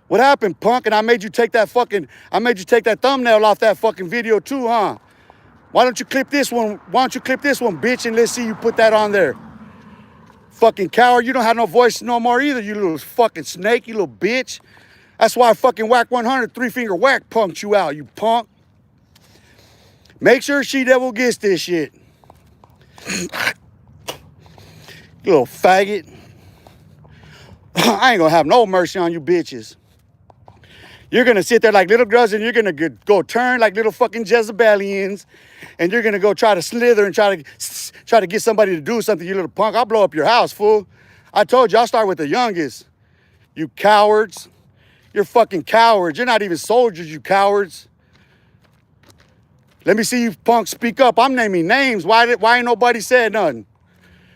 What happened, punk? And I made you take that thumbnail off that fucking video too, huh? Why don't you clip this one? Why don't you clip this one, bitch, and let's see you put that on there. Fucking coward, you don't have no voice no more either, you little fucking snake, you little bitch. That's why I fucking whack 100, 3-finger whack punked you out, you punk. Make sure she-devil gets this shit. You little faggot. I ain't gonna have no mercy on you bitches. You're gonna sit there like little girls and you're gonna go turn like little fucking Jezebelians, and you're gonna go try to slither and try to get somebody to do something, you little punk. I'll blow up your house, fool. I told you, I'll start with the youngest. You cowards. You're fucking cowards. You're not even soldiers, you cowards. Let me see you punks speak up. I'm naming names. Why ain't nobody said nothing?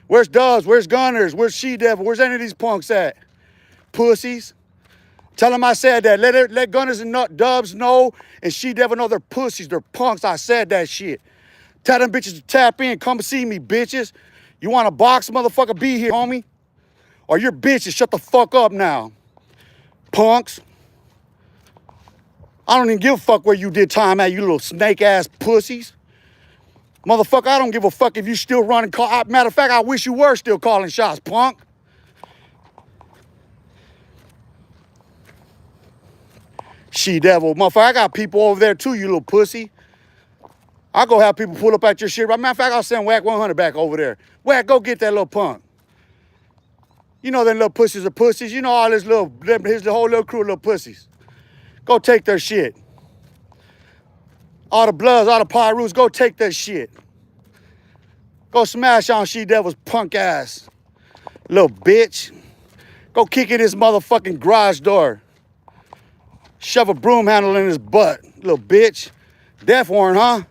Where's Dubs? Where's Gunners? Where's She-Devil? Where's any of these punks at? Pussies. Tell them I said that. Let Gunners and Dubs know and She-Devil know they're pussies. They're punks. I said that shit. Tell them bitches to tap in. Come see me, bitches. You want to box, motherfucker? Be here, homie. Or you're bitches. Shut the fuck up now. Punks. I don't even give a fuck where you did time at, you little snake-ass pussies. Motherfucker, I don't give a fuck if you still running. Matter of fact, I wish you were still calling shots, punk. She-devil. Motherfucker, I got people over there too, you little pussy. I'll go have people pull up at your shit. Matter of fact, I'll send Whack 100 back over there. Whack, go get that little punk. You know them little pussies are pussies. You know all his whole little crew of little pussies. Go take their shit. All the Bloods, all the Pyrus, go take their shit. Go smash on She-Devil's punk ass. Little bitch. Go kick in his motherfucking garage door. Shove a broom handle in his butt, little bitch. Death warrant, huh?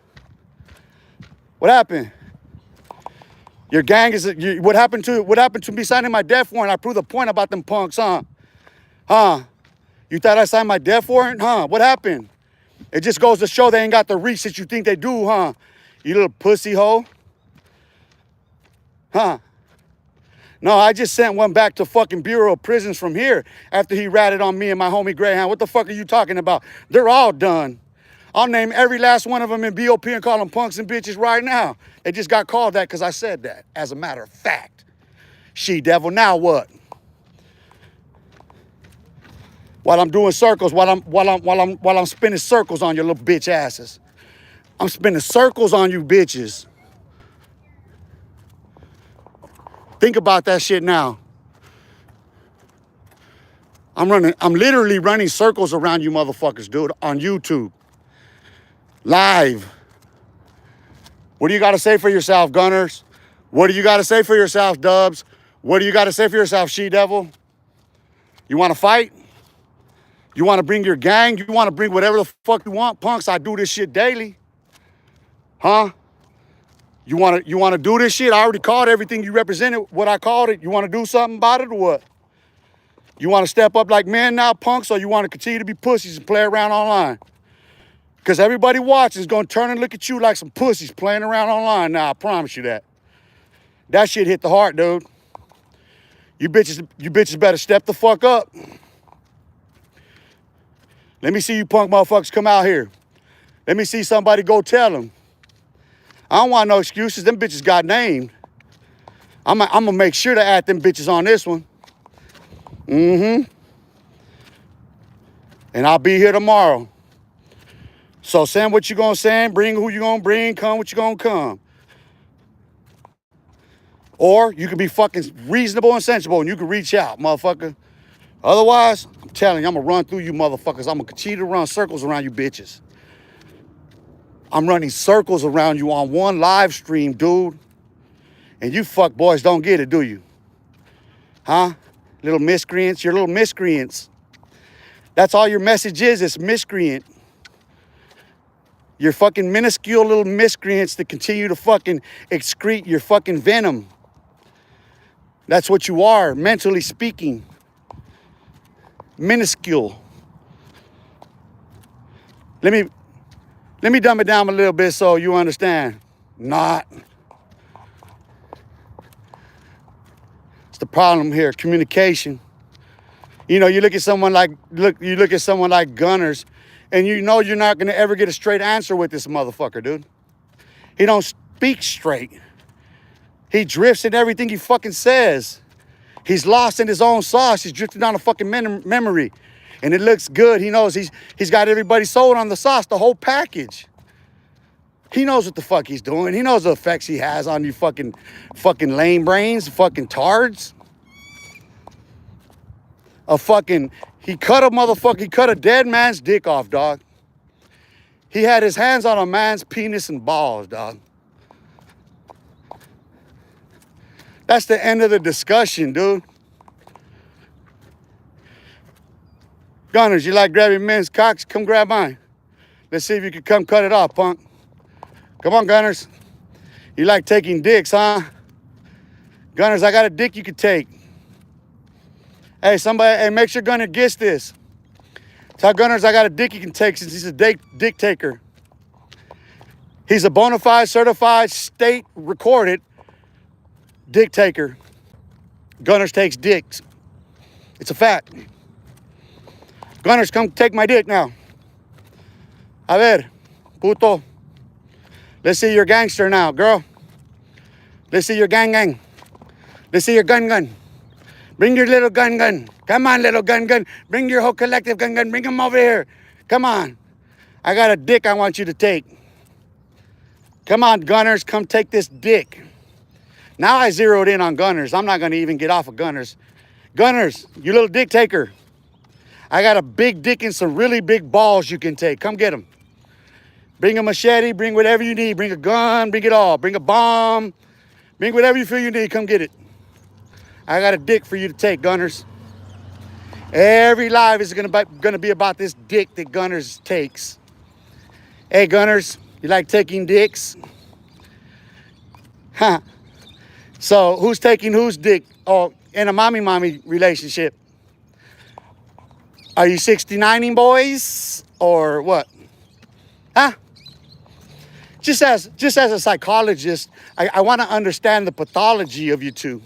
What happened? Your gang is, what happened to me signing my death warrant? I proved the point about them punks, huh? Huh? You thought I signed my death warrant, huh? What happened? It just goes to show they ain't got the reach that you think they do, huh? You little pussy hoe. Huh? No, I just sent one back to fucking Bureau of Prisons from here after he ratted on me and my homie Greyhound. What the fuck are you talking about? They're all done. I'll name every last one of them in BOP and call them punks and bitches right now. They just got called that because I said that, as a matter of fact. She-Devil, now what? While I'm doing circles, while I'm spinning circles on your little bitch asses. I'm spinning circles on you bitches. Think about that shit now. I'm literally running circles around you motherfuckers, dude, on YouTube. Live. What do you got to say for yourself, Gunners? What do you got to say for yourself, Dubs? What do you got to say for yourself, She-Devil? You want to fight? You want to bring your gang? You want to bring whatever the fuck you want? Punks, I do this shit daily. Huh? You want to do this shit? I already called everything you represented, what I called it. You want to do something about it or what? You want to step up like men now, punks, or you want to continue to be pussies and play around online? Because everybody watching is going to turn and look at you like some pussies playing around online now, I promise you that. That shit hit the heart, dude. You bitches better step the fuck up. Let me see you punk motherfuckers come out here. Let me see somebody go tell them. I don't want no excuses. Them bitches got named. I'm gonna make sure to add them bitches on this one. And I'll be here tomorrow. So send what you gonna send, bring who you gonna bring, come what you gonna come. Or you can be fucking reasonable and sensible and you can reach out, motherfucker. Otherwise, I'm telling you, I'm gonna run through you motherfuckers. I'm gonna continue to run circles around you bitches. I'm running circles around you on one live stream, dude. And you fuck boys don't get it, do you? Huh? Little miscreants, you're little miscreants. That's all your message is miscreant. You're fucking minuscule little miscreants that continue to fucking excrete your fucking venom. That's what you are, mentally speaking. Minuscule. Let me dumb it down a little bit so you understand. Not. It's the problem here, communication. You know, you look at someone like Gunners, and you know you're not gonna ever get a straight answer with this motherfucker, dude. He don't speak straight. He drifts in everything he fucking says. He's lost in his own sauce. He's drifting down a fucking memory. And it looks good. He knows he's got everybody sold on the sauce, the whole package. He knows what the fuck he's doing. He knows the effects he has on you fucking lame brains, fucking tards. He cut a dead man's dick off, dog. He had his hands on a man's penis and balls, dog. That's the end of the discussion, dude. Gunners, you like grabbing men's cocks? Come grab mine. Let's see if you can come cut it off, punk. Come on, Gunners. You like taking dicks, huh? Gunners, I got a dick you could take. Hey, make sure Gunner gets this. Tell Gunners I got a dick you can take since he's a dick taker. He's a bona fide, certified, state recorded dick taker. Gunners takes dicks. It's a fact. Gunners, come take my dick now. A ver, puto. Let's see your gangster now, girl. Let's see your gang. Let's see your gun. Bring your little gun. Come on, little gun. Bring your whole collective gun. Bring them over here. Come on. I got a dick I want you to take. Come on, Gunners, come take this dick. Now I zeroed in on Gunners. I'm not going to even get off of Gunners. Gunners, you little dick taker. I got a big dick and some really big balls you can take. Come get them. Bring a machete. Bring whatever you need. Bring a gun. Bring it all. Bring a bomb. Bring whatever you feel you need. Come get it. I got a dick for you to take, Gunners. Every live is gonna be about this dick that Gunners takes. Hey, Gunners, you like taking dicks? Huh. So who's taking whose dick? Oh, in a mommy relationship. Are you 69ing boys or what? Huh? Just as a psychologist, I want to understand the pathology of you two.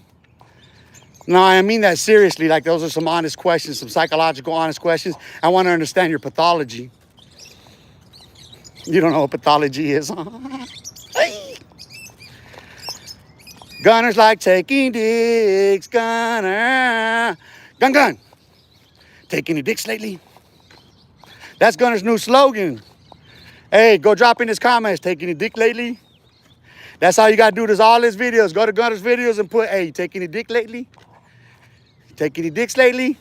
No, I mean that seriously. Like, those are some honest questions, some psychological honest questions. I want to understand your pathology. You don't know what pathology is, huh? Gunners like taking dicks, Gunner. Gun. Taking any dicks lately? That's Gunner's new slogan. Hey, go drop in his comments. Taking any dick lately? That's how you got to do this, all his videos. Go to Gunner's videos and put, hey, you taking any dick lately? Take any dicks lately?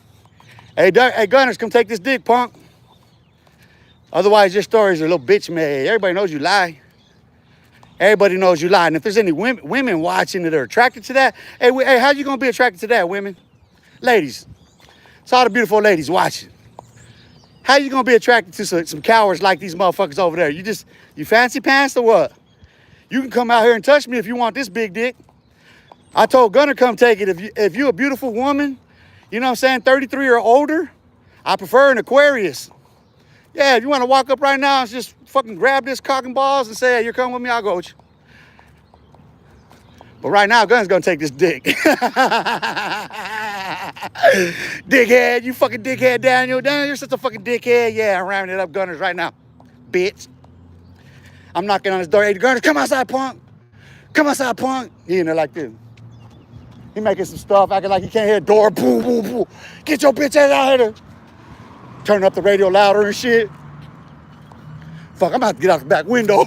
Hey, Gunners, come take this dick, punk. Otherwise, your stories are a little bitch made. Everybody knows you lie. Everybody knows you lie. And if there's any women watching that are attracted to that, hey, how you going to be attracted to that, women? Ladies. It's all the beautiful ladies watching. How you going to be attracted to some cowards like these motherfuckers over there? You fancy pants or what? You can come out here and touch me if you want this big dick. I told Gunner come take it. If you're a beautiful woman, you know what I'm saying, 33 or older, I prefer an Aquarius. Yeah, if you want to walk up right now and just fucking grab this cock and balls and say, hey, you're coming with me, I'll go with you. But right now, Gunner's gonna take this dick. Dickhead, you fucking dickhead, Daniel. Daniel, you're such a fucking dickhead. Yeah, I'm ramming it up Gunner's right now, bitch. I'm knocking on his door. Hey, Gunner's, come outside, punk. Come outside, punk. He in there like this. He making some stuff, acting like he can't hear a door. Boom, boom, boom. Get your bitch ass out here. Turn up the radio louder and shit. Fuck, I'm about to get out the back window.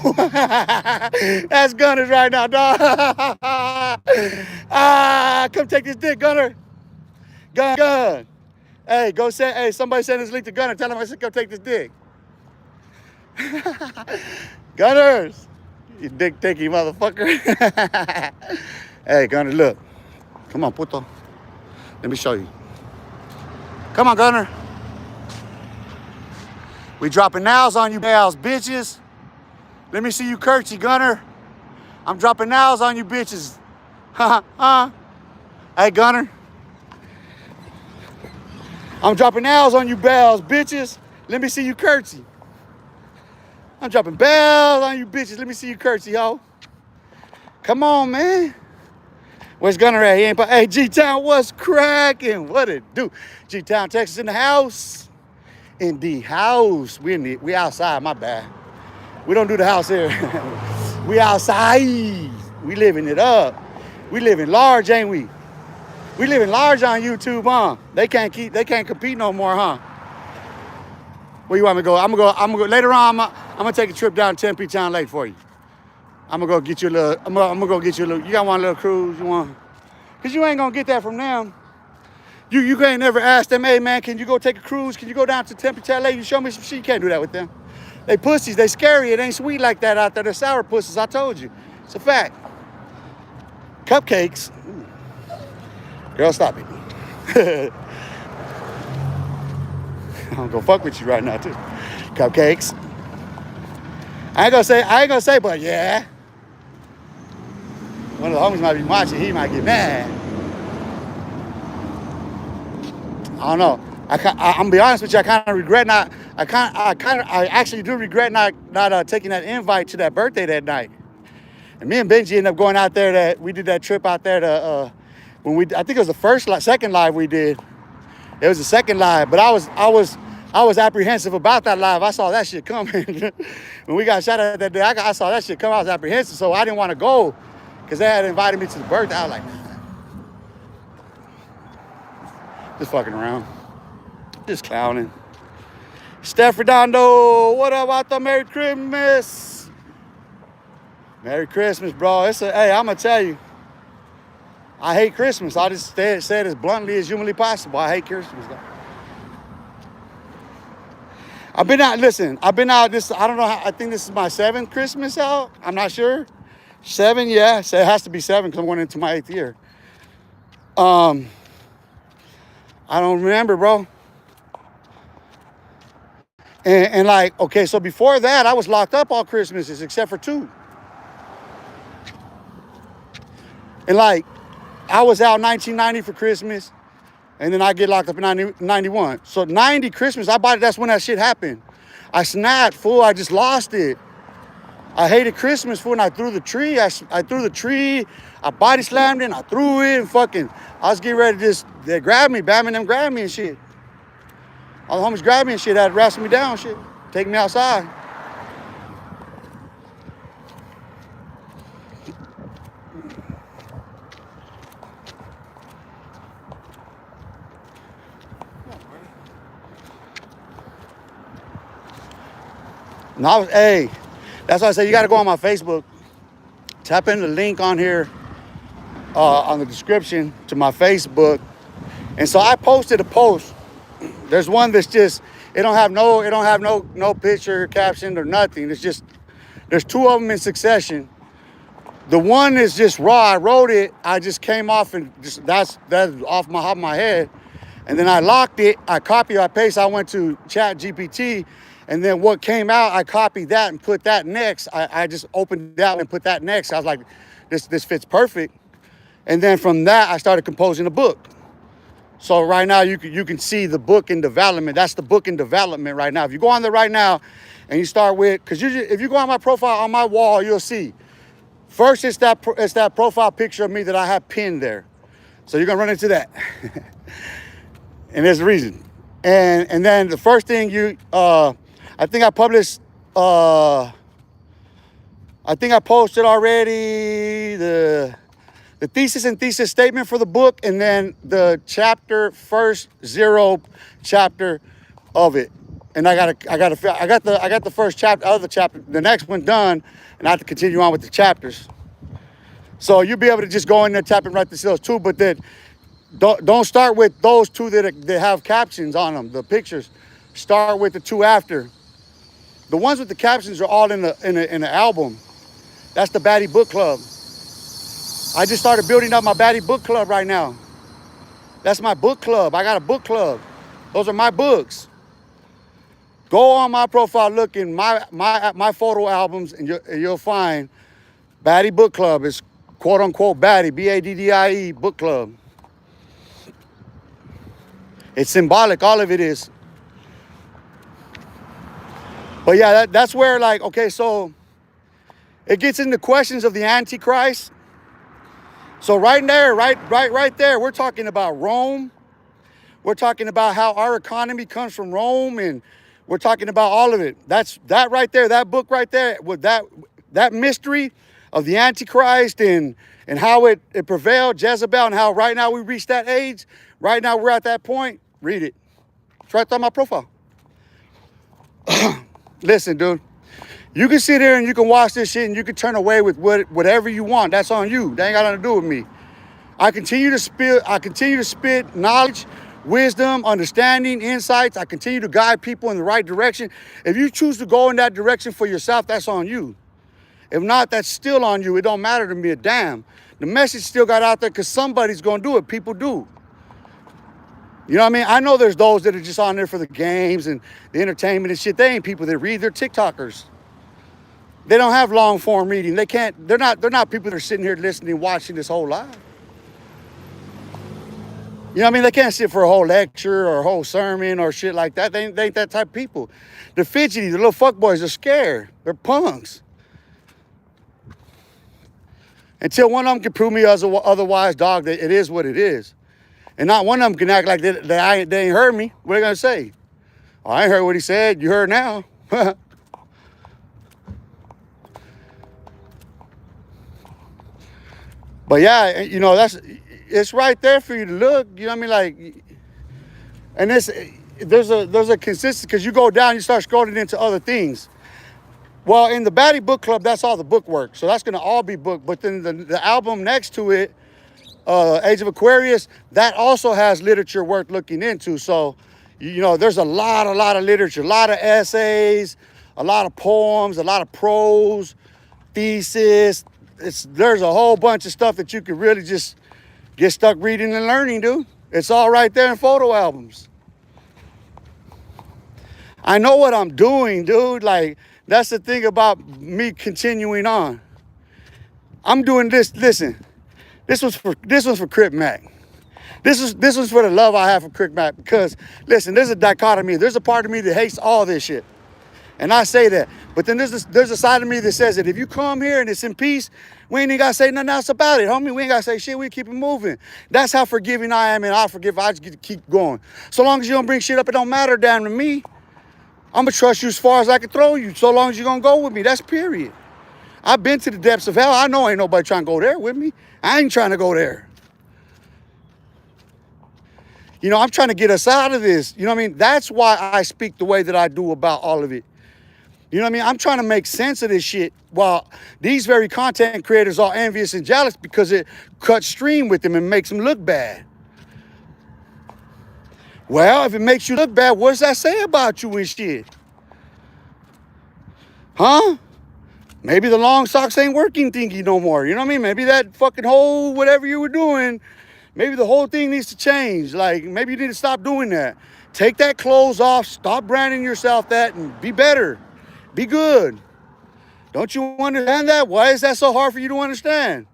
That's Gunner's right now, dog. Come take this dick, Gunner. Gun. Hey, go say, hey, somebody send this link to Gunner. Tell him I said come take this dick. Gunners. You dick taking motherfucker. Hey, Gunner, look. Come on, puto. Let me show you. Come on, Gunner. We dropping nails on you, nails, bitches. Let me see you curtsy, Gunner. I'm dropping nails on you, bitches. Hey, Gunner. I'm dropping nails on you, bells, bitches. Let me see you curtsy. I'm dropping bells on you, bitches. Let me see you curtsy, ho. Come on, man. Where's Gunner at? He ain't. Hey, G-Town, what's cracking? What it do? G-Town, Texas in the house. In the house. We outside, my bad. We don't do the house here. We outside. We living it up. We living large, ain't we? We living large on YouTube, huh? They can't compete no more, huh? Where you want me to go? I'm gonna go later on. I'm gonna take a trip down to Tempe Town Lake for you. I'm gonna go get you a little. I'm gonna go get you a little. You got one little cruise? You want? Cause you ain't gonna get that from them. You ain't never ask them, hey man, can you go take a cruise? Can you go down to Tempe Town Lake? You show me some shit. You can't do that with them. They pussies. They scary. It ain't sweet like that out there. They're sour pussies. I told you. It's a fact. Cupcakes. Ooh. Girl, stop it. I'm gonna fuck with you right now too. Cupcakes. I ain't gonna say, but yeah. One of the homies might be watching. He might get mad. I don't know. I'm gonna be honest with you. I kind of regret not. I actually do regret not taking that invite to that birthday that night. And me and Benji ended up going out there. We did that trip out there to I think it was the second live we did. It was the second live, but I was apprehensive about that live. I saw that shit coming. When we got shot at that day, I saw that shit come. I was apprehensive, so I didn't want to go because they had invited me to the birthday. I was like, just fucking around, just clowning. Steph Redondo, what up out there? Merry Christmas. Merry Christmas, bro. Hey, I'm gonna tell you, I hate Christmas. I just say it as bluntly as humanly possible. I hate Christmas, though. I've been out this, I don't know, I think this is my 7th Christmas out. I'm not sure. 7, yeah. So it has to be 7 because I'm going into my 8th year. I don't remember, bro. And like, okay, so before that, I was locked up all Christmases except for 2. And like, I was out 1990 for Christmas, and then I get locked up in 91. So 90 Christmas, that's when that shit happened. I snapped, fool, I just lost it. I hated Christmas, fool, and I threw the tree. I threw the tree, I body slammed it, and I threw it, and fucking, I was getting ready to they grabbed me, Batman them grabbed me and shit. All the homies grabbed me and shit, had to wrestle me down and shit, take me outside. And hey, that's why I say you got to go on my Facebook. Tap in the link on here, on the description to my Facebook. And so I posted a post. There's one that's just, it don't have no picture, caption, or nothing. It's just, there's 2 of them in succession. The one is just raw. I wrote it. I just came off and just, that's off my head. And then I locked it. I copy, I paste. I went to Chat GPT. And then what came out, I copied that and put that next. I just opened that and put that next. I was like, this fits perfect. And then from that, I started composing a book. So right now, you can see the book in development. That's the book in development right now. If you go on there right now and you start with, because if you go on my profile, on my wall, you'll see First, it's that profile picture of me that I have pinned there. So you're gonna run into that, and there's a reason. And then the first thing I think I published. I think I posted already the thesis and thesis statement for the book, and then the first 0 chapter of it. And I got the first chapter of the chapter, the next one done, and I have to continue on with the chapters. So you'll be able to just go in there, tap and write those two, but then don't start with those two that have captions on them, the pictures. Start with the two after. The ones with the captions are all in the album. That's the Baddie Book Club. I just started building up my Baddie Book Club right now. That's my book club. I got a book club. Those are my books. Go on my profile, look in my photo albums, and you'll find Baddie Book Club. It's quote unquote Baddie, Baddie Book Club. It's symbolic, all of it is. But yeah, that's where, like, okay, so it gets into questions of the Antichrist. So right there, right there, we're talking about Rome. We're talking about how our economy comes from Rome, and we're talking about all of it. That right there, that book right there, with that mystery of the Antichrist and how it prevailed, Jezebel, and how right now we reached that age. Right now we're at that point. Read it. It's right there on my profile. Listen, dude. You can sit here and you can watch this shit and you can turn away with whatever you want. That's on you. That ain't got nothing to do with me. I continue to spit knowledge, wisdom, understanding, insights. I continue to guide people in the right direction. If you choose to go in that direction for yourself, that's on you. If not, that's still on you. It don't matter to me a damn. The message still got out there because somebody's going to do it. People do. You know what I mean? I know there's those that are just on there for the games and the entertainment and shit. They ain't people that read. They're TikTokers. They don't have long form reading. They're not people that are sitting here listening, watching this whole live. You know what I mean? They can't sit for a whole lecture or a whole sermon or shit like that. They ain't that type of people. They're fidgety. The little fuckboys are scared. They're punks. Until one of them can prove me otherwise, dog, that it is what it is. And not one of them can act like they ain't heard me. What are they going to say? Oh, I ain't heard what he said. You heard now. But yeah, you know, it's right there for you to look. You know what I mean? Like, and there's a consistency, because you go down, you start scrolling into other things. Well, in the Baddie Book Club, that's all the book work. So that's going to all be book. But then the album next to it, Age of Aquarius, that also has literature worth looking into. So, you know, there's a lot of literature, a lot of essays, a lot of poems, a lot of prose, thesis. There's a whole bunch of stuff that you could really just get stuck reading and learning, dude. It's all right there in photo albums. I know what I'm doing, dude. Like, that's the thing about me continuing on. I'm doing this. Listen, this was for Crip Mac. This was for the love I have for Crip Mac, because listen, there's a dichotomy. There's a part of me that hates all this shit. And I say that. But then there's a side of me that says that if you come here and it's in peace, we ain't even got to say nothing else about it, homie. We ain't got to say shit. We keep it moving. That's how forgiving I am, and I forgive. I just get to keep going. So long as you don't bring shit up, it don't matter damn to me. I'm going to trust you as far as I can throw you, so long as you're going to go with me. That's period. I've been to the depths of hell. I know ain't nobody trying to go there with me. I ain't trying to go there. You know, I'm trying to get us out of this. You know what I mean? That's why I speak the way that I do about all of it. You know what I mean? I'm trying to make sense of this shit while these very content creators are envious and jealous because it cuts stream with them and makes them look bad. Well, if it makes you look bad, what does that say about you and shit? Huh? Maybe the long socks ain't working thingy no more. You know what I mean? Maybe that fucking whole whatever you were doing, maybe the whole thing needs to change. Like, maybe you need to stop doing that. Take that clothes off, stop branding yourself that, and be better. Be good. Don't you understand that? Why is that so hard for you to understand?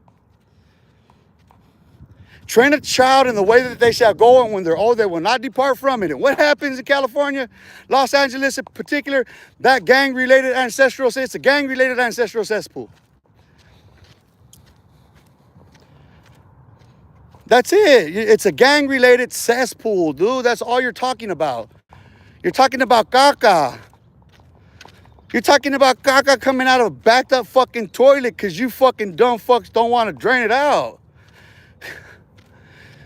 Train a child in the way that they shall go, and when they're old, they will not depart from it. And what happens in California, Los Angeles in particular, that gang-related ancestral, it's a gang-related ancestral cesspool. That's it. It's a gang-related cesspool, dude. That's all you're talking about. You're talking about caca. You're talking about caca coming out of a backed up fucking toilet because you fucking dumb fucks don't want to drain it out.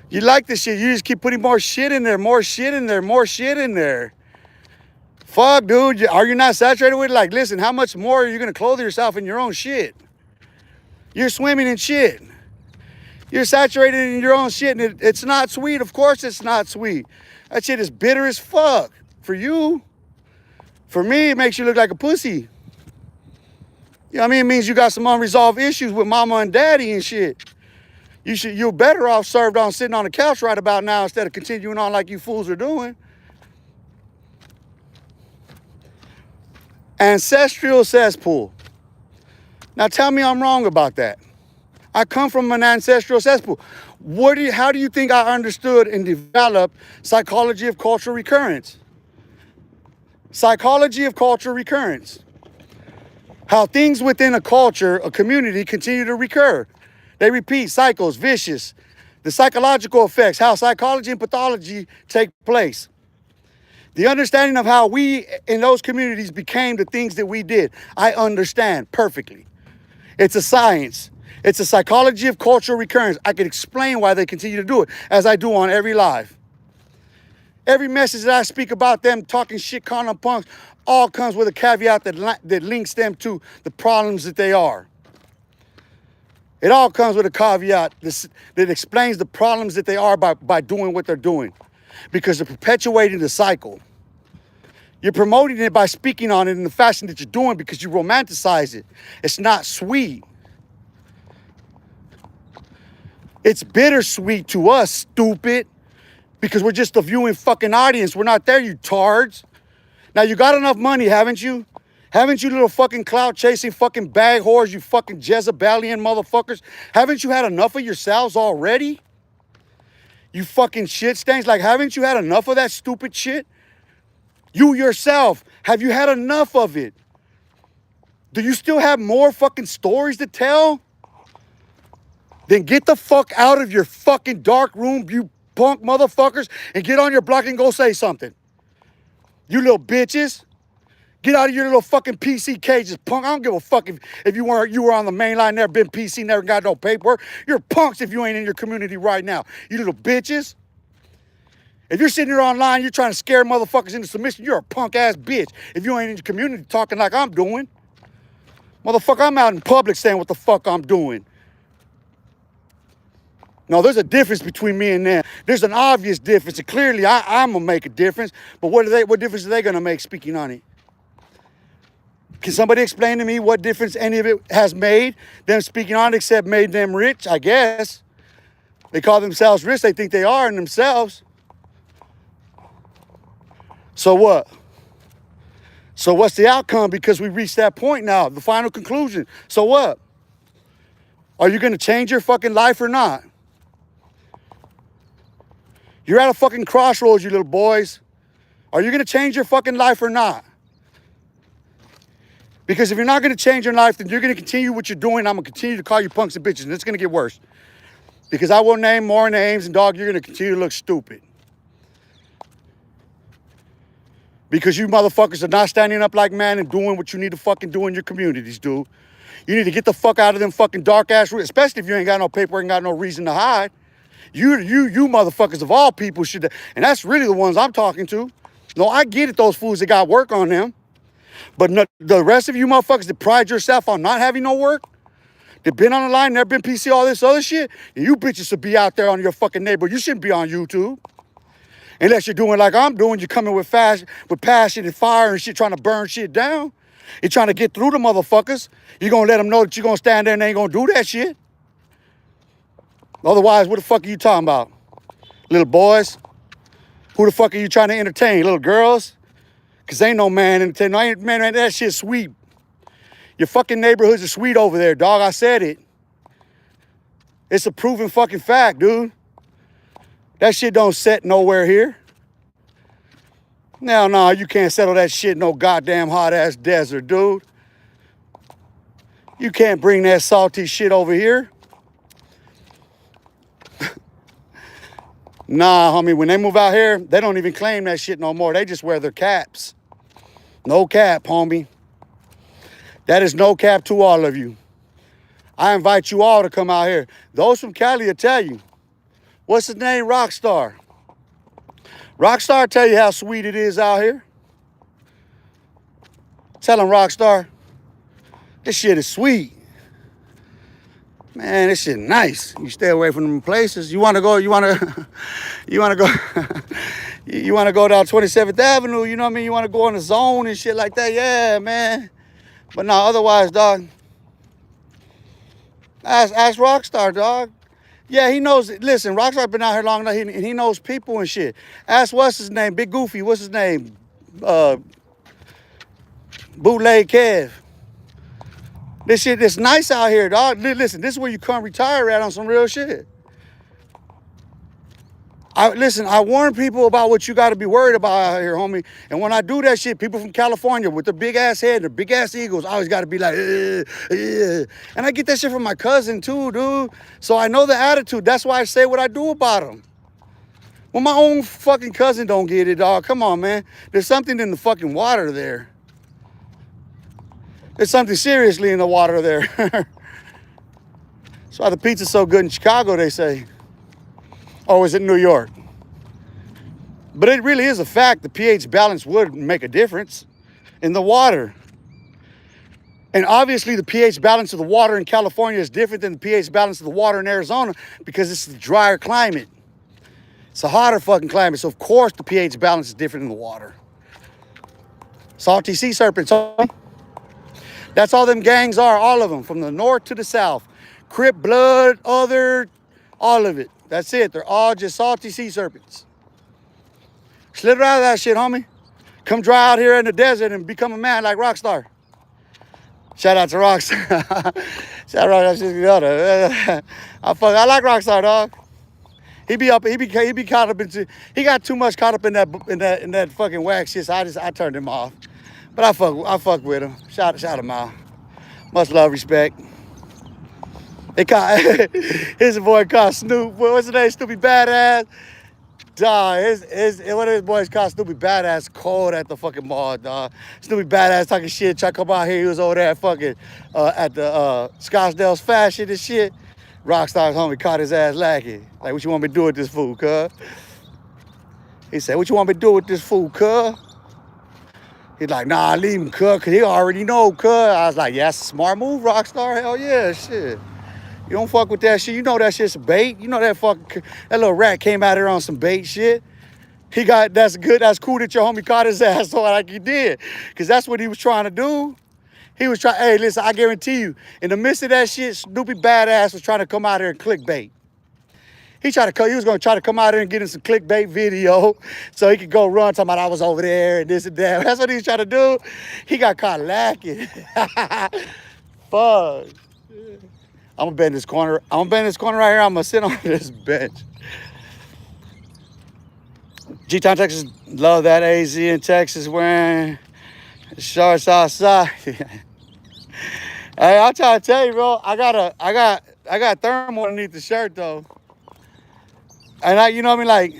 You like this shit. You just keep putting more shit in there, more shit in there, more shit in there. Fuck, dude. Are you not saturated with it? Like, listen, how much more are you going to clothe yourself in your own shit? You're swimming in shit. You're saturated in your own shit, and it's not sweet. Of course it's not sweet. That shit is bitter as fuck. For you. For me, it makes you look like a pussy. You know what I mean? It means you got some unresolved issues with mama and daddy and shit. You're better off served on sitting on the couch right about now instead of continuing on like you fools are doing. Ancestral cesspool. Now tell me I'm wrong about that. I come from an ancestral cesspool. How do you think I understood and developed psychology of cultural recurrence? Psychology of cultural recurrence. How things within a culture, a community, continue to recur. They repeat cycles, vicious. The psychological effects, how psychology and pathology take place. The understanding of how we in those communities became the things that we did. I understand perfectly. It's a science. It's a psychology of cultural recurrence. I can explain why they continue to do it, as I do on every live. Every message that I speak about them talking shit, calling them punks, all comes with a caveat that links them to the problems that they are. It all comes with a caveat that explains the problems that they are by doing what they're doing. Because they're perpetuating the cycle. You're promoting it by speaking on it in the fashion that you're doing because you romanticize it. It's not sweet. It's bittersweet to us, stupid. Because we're just a viewing fucking audience. We're not there, you tards. Now, you got enough money, haven't you? Haven't you little fucking clout chasing fucking bag whores, you fucking Jezebelian motherfuckers? Haven't you had enough of yourselves already? You fucking shit stains. Like, haven't you had enough of that stupid shit? You yourself, have you had enough of it? Do you still have more fucking stories to tell? Then get the fuck out of your fucking dark room, you punk motherfuckers, and get on your block and go say something. You little bitches. Get out of your little fucking PC cages, punk. I don't give a fuck if you were on the main line, never been PC, never got no paperwork. You're punks if you ain't in your community right now. You little bitches. If you're sitting here online, you're trying to scare motherfuckers into submission, you're a punk ass bitch. If you ain't in your community talking like I'm doing. Motherfucker, I'm out in public saying what the fuck I'm doing. No, there's a difference between me and them. There's an obvious difference, and clearly I'm gonna make a difference. But what difference are they gonna make speaking on it? Can somebody explain to me what difference any of it has made them speaking on it except made them rich? I guess. They call themselves rich. They think they are in themselves. So what? So what's the outcome? Because we reached that point now, the final conclusion. So what? Are you going to change your fucking life or not? You're at a fucking crossroads, you little boys. Are you going to change your fucking life or not? Because if you're not going to change your life, then you're going to continue what you're doing. I'm going to continue to call you punks and bitches, and it's going to get worse. Because I will name more names, and dog, you're going to continue to look stupid. Because you motherfuckers are not standing up like man and doing what you need to fucking do in your communities, dude. You need to get the fuck out of them fucking dark ass roots, especially if you ain't got no paperwork and got no reason to hide. You motherfuckers of all people should, and that's really the ones I'm talking to. No, I get it, those fools that got work on them. But the rest of you motherfuckers that pride yourself on not having no work, that been on the line, never been PC, all this other shit, and you bitches should be out there on your fucking neighborhood. You shouldn't be on YouTube. Unless you're doing like I'm doing, you're coming with passion and fire and shit, trying to burn shit down. You're trying to get through the motherfuckers. You're going to let them know that you're going to stand there and they ain't going to do that shit. Otherwise, what the fuck are you talking about? Little boys? Who the fuck are you trying to entertain? Little girls? Because ain't no man entertaining. No, man, that shit's sweet. Your fucking neighborhoods are sweet over there, dog. I said it. It's a proven fucking fact, dude. That shit don't set nowhere here. No, you can't settle that shit in no goddamn hot-ass desert, dude. You can't bring that salty shit over here. Nah, homie, when they move out here, they don't even claim that shit no more. They just wear their caps. No cap, homie. That is no cap to all of you. I invite you all to come out here. Those from Cali will tell you. What's his name? Rockstar. Rockstar tell you how sweet it is out here. Tell him, Rockstar, this shit is sweet. Man, this shit nice. You stay away from them places. You want to go, you want to go, you want to go down 27th Avenue, you know what I mean? You want to go in the zone and shit like that. Yeah, man. But no, otherwise, dog, ask Rockstar, dog. Yeah, he knows. Listen, Rockstar been out here long enough. He knows people and shit. Ask what's his name, Big Goofy. What's his name? Bootleg Kev. This shit is nice out here, dog. Listen, this is where you come retire at on some real shit. I warn people about what you got to be worried about out here, homie. And when I do that shit, people from California with the big ass head and the big ass eagles, I always got to be like, and I get that shit from my cousin too, dude. So I know the attitude. That's why I say what I do about them. Well, my own fucking cousin don't get it, dog. Come on, man. There's something in the fucking water there. There's something seriously in the water there. That's why the pizza's so good in Chicago, they say. Or is it New York? But it really is a fact. The pH balance would make a difference in the water. And obviously the pH balance of the water in California is different than the pH balance of the water in Arizona because it's a drier climate. It's a hotter fucking climate. So of course the pH balance is different in the water. Salty sea serpents. That's all them gangs are, all of them, from the north to the south. Crip, blood, other, all of it. That's it. They're all just salty sea serpents. Slither out of that shit, homie. Come dry out here in the desert and become a man like Rockstar. Shout out to Rockstar. Shout out to Rockstar. I like Rockstar, dog. He be caught up into. He got too much caught up in that fucking whack shit. So I turned him off. But I fuck with him. Shout him out. Much love, respect. They caught his boy called Snoop. What's his name? Snoopy Badass. Dog, one of his boys called Snoopy Badass cold at the fucking mall, dog. Snoopy Badass talking shit, trying to come out here. He was over there at the Scottsdale's fashion and shit. Rockstar's homie caught his ass lacking. Like, what you want me to do with this fool, cuz? He said, what you want me to do with this fool, cuz? He's like, nah, leave him, cuz, because he already know, cuz. I was like, yeah, that's a smart move, Rockstar. Hell yeah, shit. You don't fuck with that shit. You know that shit's a bait. You know that little rat came out here on some bait shit. That's good. That's cool that your homie caught his ass so like he did. Because that's what he was trying to do. He was trying, hey, listen, I guarantee you, in the midst of that shit, Snoopy Badass was trying to come out here and clickbait. He was going to try to come out here and get in some clickbait video so he could go run talking about I was over there and this and that. That's what he was trying to do. He got caught lacking. Fuck. I'm gonna bend this corner. I'm gonna bend this corner right here. I'm gonna sit on this bench. G-Town, Texas, love that AZ in Texas wearing shorts outside. Hey, I'm trying to tell you, bro. I got thermal underneath the shirt though. And you know what I mean? Like,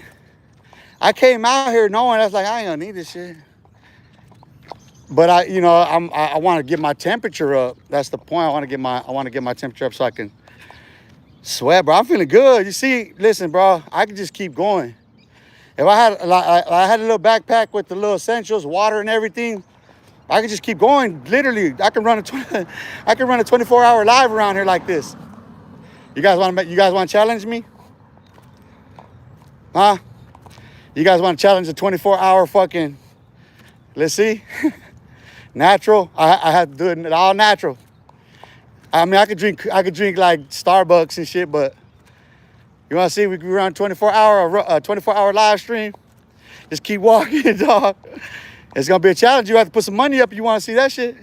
I came out here knowing that's like I ain't gonna need this shit. But I want to get my temperature up. That's the point. I want to get my temperature up so I can sweat, bro. I'm feeling good. You see, listen, bro. I can just keep going. If I had a little backpack with the little essentials, water and everything, I could just keep going. Literally, I can run a 24-hour live around here like this. You guys want to challenge me? Huh? You guys want to challenge a 24-hour fucking? Let's see. Natural. I have to do it all natural. I mean, I could drink like Starbucks and shit, but you want to see we can run 24-hour live stream? Just keep walking, dog. It's gonna be a challenge. You have to put some money up if you want to see that shit.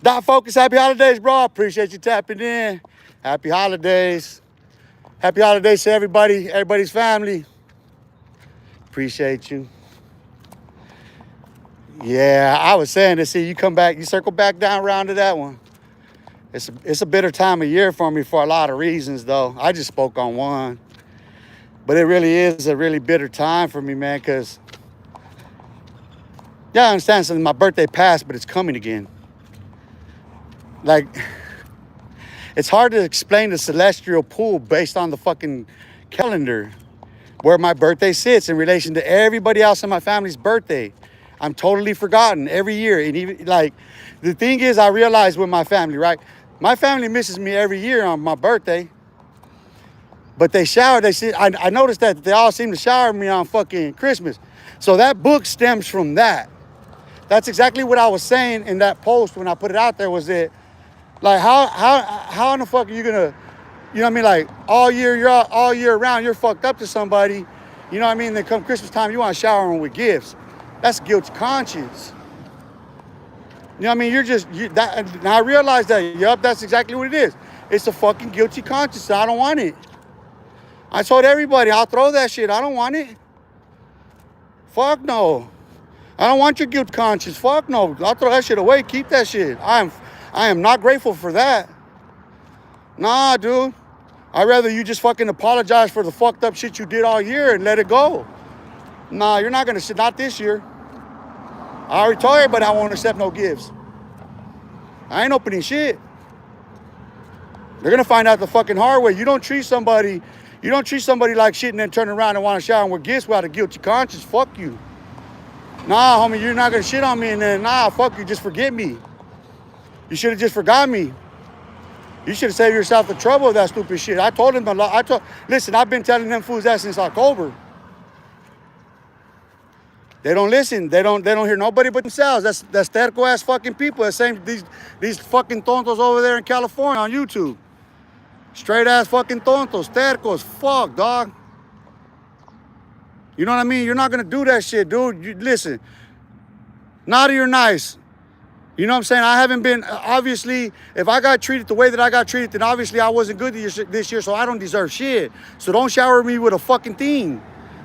Dot Focus, happy holidays, bro. Appreciate you tapping in. Happy holidays. Happy holidays to everybody's family. Appreciate you. Yeah, I was saying to see you circle back down around to that one. It's a bitter time of year for me for a lot of reasons, though. I just spoke on one. But it really is a really bitter time for me, man, because, yeah, I understand something. My birthday passed, but it's coming again. Like, it's hard to explain the celestial pool based on the fucking calendar where my birthday sits in relation to everybody else in my family's birthday. I'm totally forgotten every year. And even, like, the thing is, I realize with my family, right? My family misses me every year on my birthday. But they shower, I noticed that they all seem to shower me on fucking Christmas. So that book stems from that. That's exactly what I was saying in that post when I put it out there, was that, like, how in the fuck are you gonna, you know what I mean? Like, all year round, you're fucked up to somebody. You know what I mean? Then come Christmas time, you want to shower them with gifts. That's guilty conscience. You know what I mean? And I realized that, yup, that's exactly what it is. It's a fucking guilty conscience. I don't want it. I told everybody, I'll throw that shit. I don't want it. Fuck no. I don't want your guilt conscience. Fuck no. I'll throw that shit away. Keep that shit. I am not grateful for that. Nah, dude. I'd rather you just fucking apologize for the fucked up shit you did all year and let it go. Nah, you're not gonna sit. Not this year. I already told everybody I won't accept no gifts. I ain't opening shit. They're gonna find out the fucking hard way. You don't treat somebody like shit and then turn around and want to shower them with gifts without a guilty conscience. Fuck you. Nah, homie, you're not gonna shit on me and then, nah, fuck you, just forget me. You should have just forgot me. You should have saved yourself the trouble of that stupid shit. I told them a lot. Listen, I've been telling them fools that since October. They don't listen. They don't hear nobody but themselves. That's terco ass fucking people. The same these fucking tontos over there in California on YouTube. Straight ass fucking tontos, tercos. Fuck, dog. You know what I mean? You're not gonna do that shit, dude. Listen. Naughty or nice. You know what I'm saying? I haven't been, obviously, if I got treated the way that I got treated, then obviously I wasn't good this year, so I don't deserve shit. So don't shower me with a fucking thing.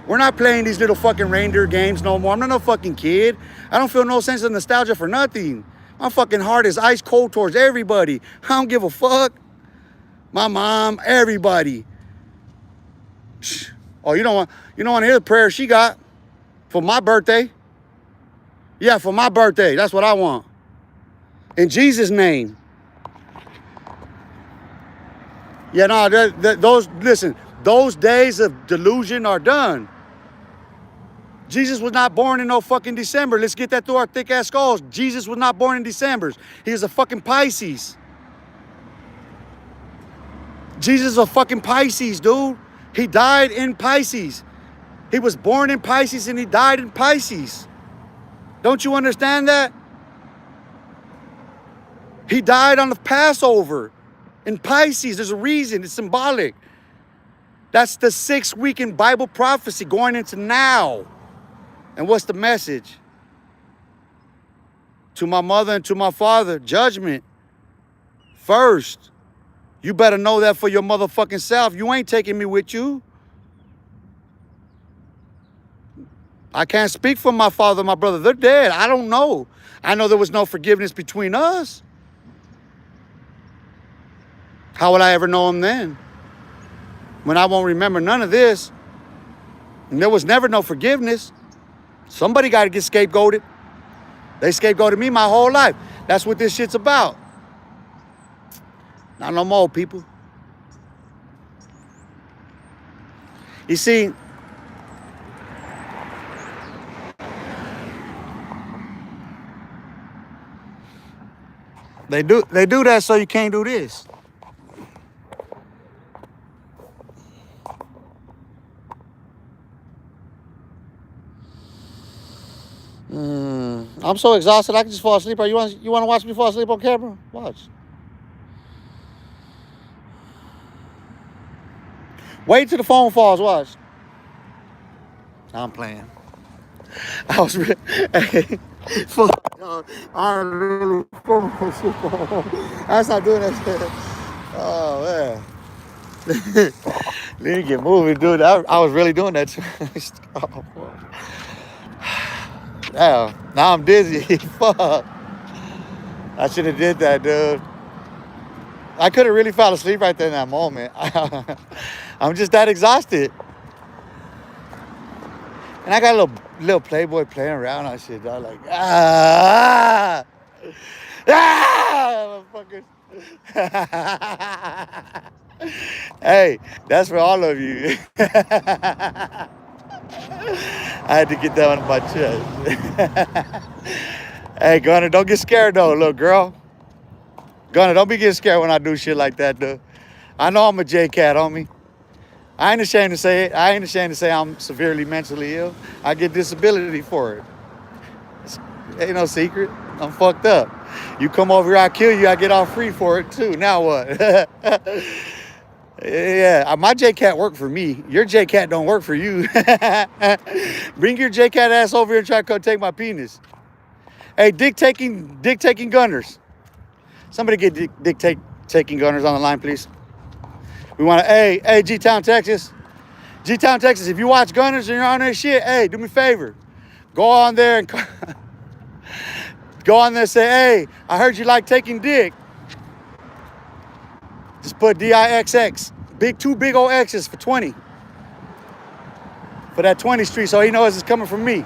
We're not playing these little fucking reindeer games no more. I'm not no fucking kid. I don't feel no sense of nostalgia for nothing. My fucking heart is ice cold towards everybody. I don't give a fuck. My mom, everybody. Oh, you don't want to hear the prayer she got for my birthday? Yeah, for my birthday. That's what I want. In Jesus' name. Yeah, no, those days of delusion are done. Jesus was not born in no fucking December. Let's get that through our thick ass skulls. Jesus was not born in December. He was a fucking Pisces. Jesus is a fucking Pisces, dude. He died in Pisces. He was born in Pisces and he died in Pisces. Don't you understand that? He died on the Passover in Pisces. There's a reason. It's symbolic. That's the 6th week in Bible prophecy going into now. And what's the message? To my mother and to my father, judgment. First. You better know that for your motherfucking self. You ain't taking me with you. I can't speak for my father and my brother. They're dead. I don't know. I know there was no forgiveness between us. How would I ever know them then? When I won't remember none of this. And there was never no forgiveness. Somebody got to get scapegoated. They scapegoated me my whole life. That's what this shit's about. Not no more, people. You see, they do that so you can't do this. I'm so exhausted I can just fall asleep. You want to watch me fall asleep on camera? Watch. Wait till the phone falls. Watch. I'm playing. I was hey, fuck. I really I start doing that shit. Oh man. Need to get moving, dude. I was really doing that. Oh, damn. Now I'm dizzy. Fuck. I should have did that, dude. I could have really fell asleep right there in that moment. I'm just that exhausted. And I got a little Playboy playing around on shit, dog. Like, ah, motherfuckers. Hey, that's for all of you. I had to get that one on my chest. Hey, Gunner, don't get scared though, little girl. Gunner, don't be getting scared when I do shit like that, dude. I know I'm a J-Cat, homie. I ain't ashamed to say it. I ain't ashamed to say I'm severely mentally ill. I get disability for it. Ain't no secret. I'm fucked up. You come over here, I kill you, I get off free for it too. Now what? Yeah, my J-Cat work for me. Your J-Cat don't work for you. Bring your J-Cat ass over here and try to come take my penis. Hey, dick taking gunners. Somebody get dick taking gunners on the line, please. We want to, hey, G-Town, Texas. G-Town, Texas, if you watch Gunners and you're on that shit, hey, do me a favor. Go on there and go on there and say, hey, I heard you like taking dick. Just put DIXX. Two big old X's for 20. For that 20th Street, so he knows it's coming from me. You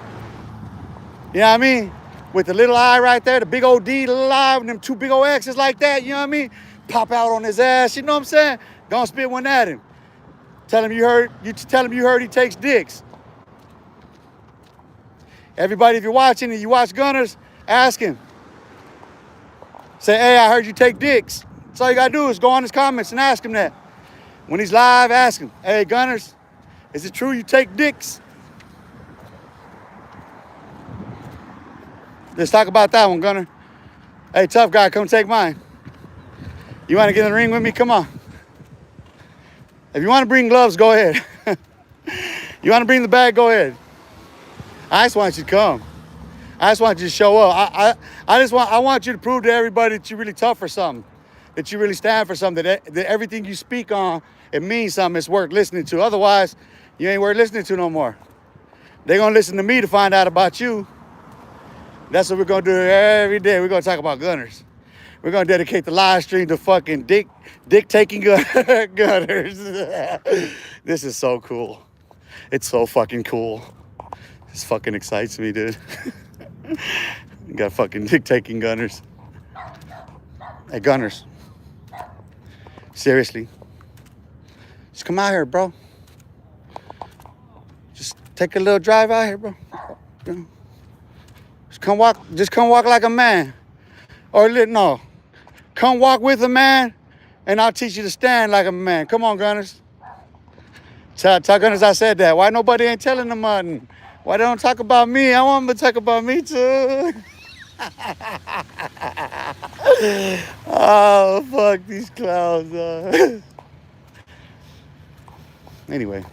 know what I mean? With the little I right there, the big old D, the little I, and them two big old X's like that, you know what I mean? Pop out on his ass, you know what I'm saying? Don't spit one at him. Tell him you heard he takes dicks. Everybody, if you're watching and you watch Gunners, ask him. Say, hey, I heard you take dicks. That's all you gotta do is go on his comments and ask him that. When he's live, ask him, hey, Gunners, is it true you take dicks? Let's talk about that one, Gunner. Hey, tough guy, come take mine. You wanna get in the ring with me? Come on. If you wanna bring gloves, go ahead. You wanna bring the bag, go ahead. I just want you to come. I just want you to show up. I want you to prove to everybody that you're really tough for something, that you really stand for something, that everything you speak on, it means something, it's worth listening to. Otherwise, you ain't worth listening to no more. They're gonna listen to me to find out about you. That's what we're gonna do every day. We're gonna talk about Gunners. We're gonna dedicate the live stream to fucking dick taking Gunners. This is so cool. It's so fucking cool. This fucking excites me, dude. You got fucking dick taking Gunners. Hey, Gunners. Seriously. Just come out here, bro. Just take a little drive out here, bro. Just come walk like a man. Or no. Come walk with a man, and I'll teach you to stand like a man. Come on, Gunners. Tell Gunners I said that. Why nobody ain't telling them nothing? Why they don't talk about me? I want them to talk about me too. Oh, fuck these clowns. Anyway,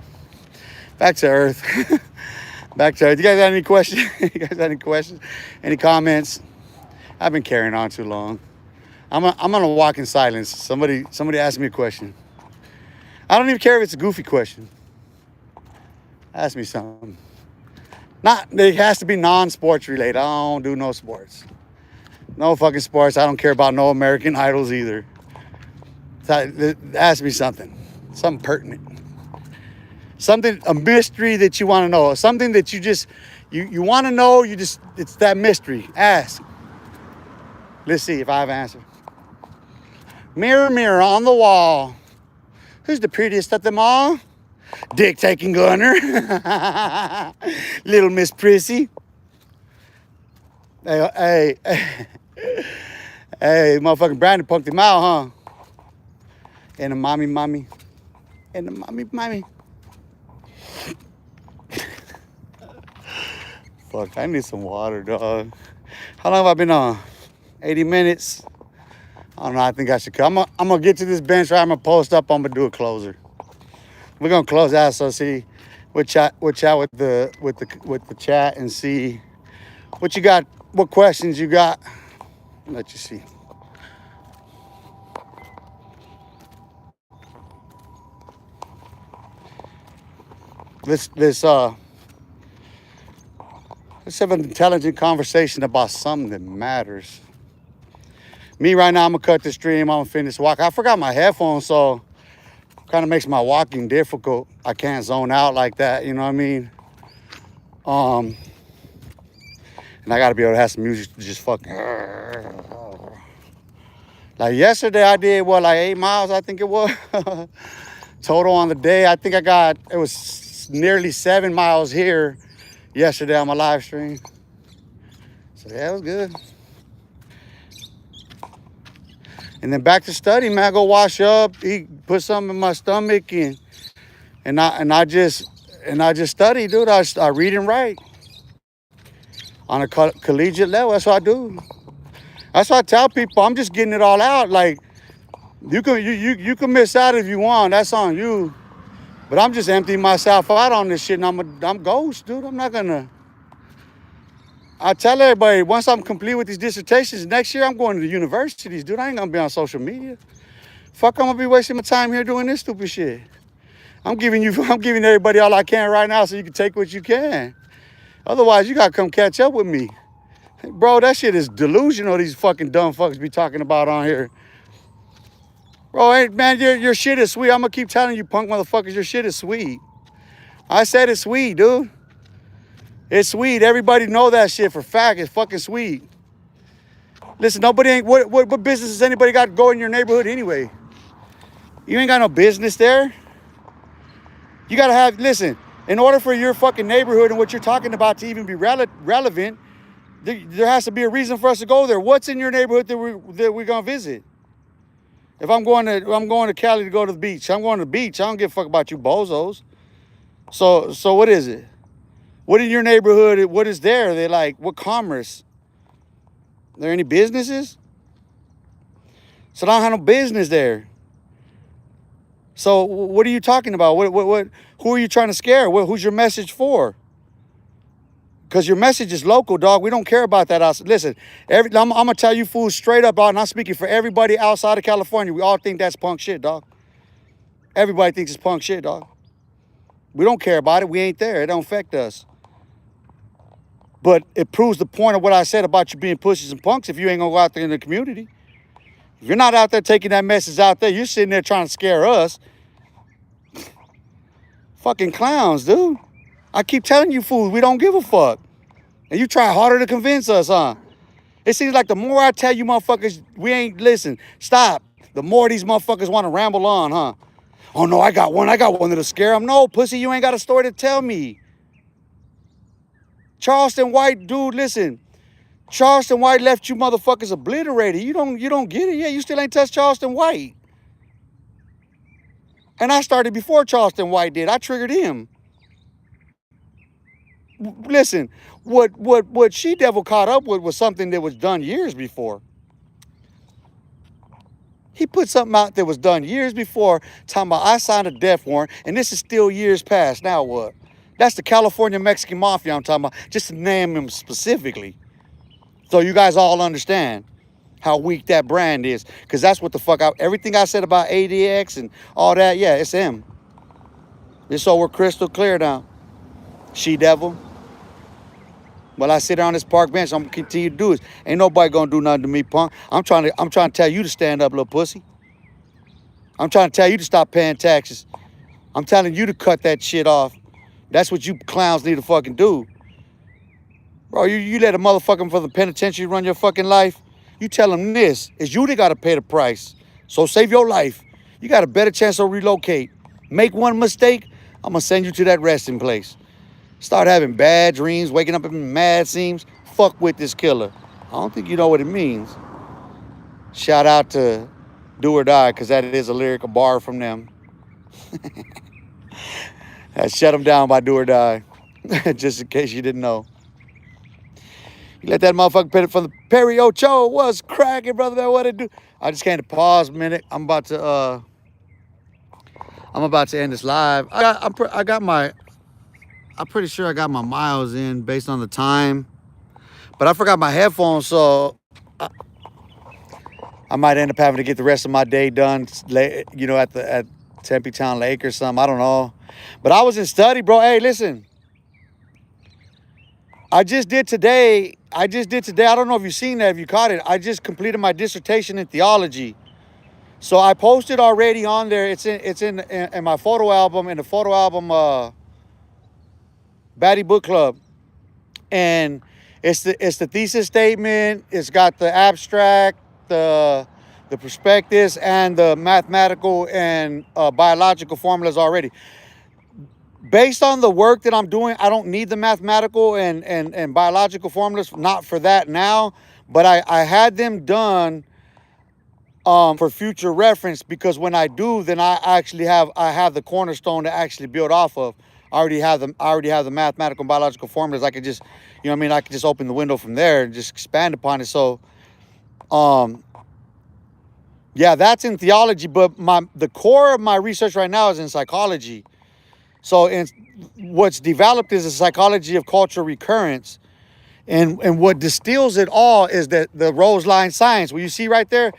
back to Earth. Back to Earth. You guys got any questions? You guys got any questions? Any comments? I've been carrying on too long. I'm gonna walk in silence. Somebody ask me a question. I don't even care if it's a goofy question. Ask me something. It has to be non-sports related. I don't do no sports. No fucking sports. I don't care about no American Idols either. Ask me something. Something pertinent. Something, a mystery that you want to know. Something that you want to know, it's that mystery. Ask. Let's see if I have an answer. Mirror, mirror on the wall. Who's the prettiest of them all? Dick taking Gunner. Little Miss Prissy. Hey, motherfucking Brandon punked him out, huh? And the mommy. And the mommy. Fuck, I need some water, dog. How long have I been on? 80 minutes? I don't know, I think I should come. I'm gonna get to this bench right. I'm gonna post up. I'm gonna do a closer. We're gonna close out, so see, we'll chat with the chat and see what you got, what questions you got. Let you see. Let's have an intelligent conversation about something that matters. Me right now, I'm gonna cut the stream. I'm gonna finish walk. I forgot my headphones, so kind of makes my walking difficult. I can't zone out like that, you know what I mean? Um, and I gotta be able to have some music to just fucking. Like yesterday, I did what, like 8 miles, I think it was. Total on the day. I think it was nearly 7 miles here yesterday on my live stream. So yeah, it was good. And then back to study, man. I go wash up, eat, put something in my stomach, and I just study, dude. I read and write on a collegiate level. That's what I do. That's what I tell people. I'm just getting it all out. Like you can miss out if you want. That's on you. But I'm just emptying myself out on this shit, and I'm ghost, dude. I'm not gonna. I tell everybody, once I'm complete with these dissertations, next year I'm going to the universities, dude. I ain't gonna be on social media. Fuck, I'm gonna be wasting my time here doing this stupid shit. I'm giving everybody all I can right now so you can take what you can. Otherwise, you gotta come catch up with me. Bro, that shit is delusional, these fucking dumb fuckers be talking about on here. Bro, hey, man, your shit is sweet. I'm gonna keep telling you punk motherfuckers, your shit is sweet. I said it's sweet, dude. It's sweet. Everybody know that shit for fact. It's fucking sweet. Listen, nobody ain't, what business has anybody got to go in your neighborhood anyway? You ain't got no business there. You gotta have, listen, in order for your fucking neighborhood and what you're talking about to even be relevant, there has to be a reason for us to go there. What's in your neighborhood that we're gonna visit? If I'm going to Cali to go to the beach, I'm going to the beach. I don't give a fuck about you bozos. So what is it? What in your neighborhood? What is there? They like what commerce? Are there any businesses? So I don't have no business there. So what are you talking about? What? Who are you trying to scare? Who's your message for? Because your message is local, dog. We don't care about that. Listen, I'm gonna tell you fools straight up, and I'm speaking for everybody outside of California. We all think that's punk shit, dog. Everybody thinks it's punk shit, dog. We don't care about it. We ain't there. It don't affect us. But it proves the point of what I said about you being pussies and punks if you ain't gonna go out there in the community. If you're not out there taking that message out there, you're sitting there trying to scare us. Fucking clowns, dude. I keep telling you fools, we don't give a fuck. And you try harder to convince us, huh? It seems like the more I tell you motherfuckers, we ain't listen, stop. The more these motherfuckers want to ramble on, huh? Oh no, I got one that'll scare them. No, pussy, you ain't got a story to tell me. Charleston White, dude, listen. Charleston White left you motherfuckers obliterated. You don't get it yet. You still ain't touched Charleston White. And I started before Charleston White did. I triggered him. Listen, what She Devil caught up with was something that was done years before. He put something out that was done years before, talking about I signed a death warrant, and this is still years past. Now what? That's the California Mexican Mafia I'm talking about, just to name him specifically. So you guys all understand how weak that brand is. Because that's what the fuck everything I said about ADX and all that, yeah, it's him. Just so we're crystal clear now. She Devil. While I sit on this park bench, I'm gonna continue to do this. Ain't nobody gonna do nothing to me, punk. I'm trying to tell you to stand up, little pussy. I'm trying to tell you to stop paying taxes. I'm telling you to cut that shit off. That's what you clowns need to fucking do. Bro, you let a motherfucker from the penitentiary run your fucking life. You tell them this. It's you that gotta pay the price. So save your life. You got a better chance to relocate. Make one mistake, I'm gonna send you to that resting place. Start having bad dreams, waking up in mad seams. Fuck with this killer. I don't think you know what it means. Shout out to Do or Die, because that is a lyrical bar from them. I shut them down by Do or Die. Just in case you didn't know. You let that motherfucker pit it from the Perry Ocho. What's cracking, brother? What it do? I just came to pause a minute. I'm about to end this live. I'm pretty sure I got my miles in based on the time, but I forgot my headphones, so I might end up having to get the rest of my day done, you know, at Tempe Town Lake or something. I don't know, but I was in study, bro. Hey, listen, I just did today. I don't know if you've seen that, if you caught it. I just completed my dissertation in theology. So I posted already on there. It's in my photo album, in the photo album Batty Book Club. and it's the thesis statement. It's got the abstract, the prospectus, and the mathematical and biological formulas already. Based on the work that I'm doing, I don't need the mathematical and biological formulas, not for that now, but I had them done for future reference, because when I do, then I have the cornerstone to actually build off of. I already have the mathematical and biological formulas. I could just, you know what I mean, I could just open the window from there and just expand upon it. So yeah, that's in theology, but the core of my research right now is in psychology. So what's developed is a psychology of cultural recurrence. And what distills it all is that the rose line science. What you see right there.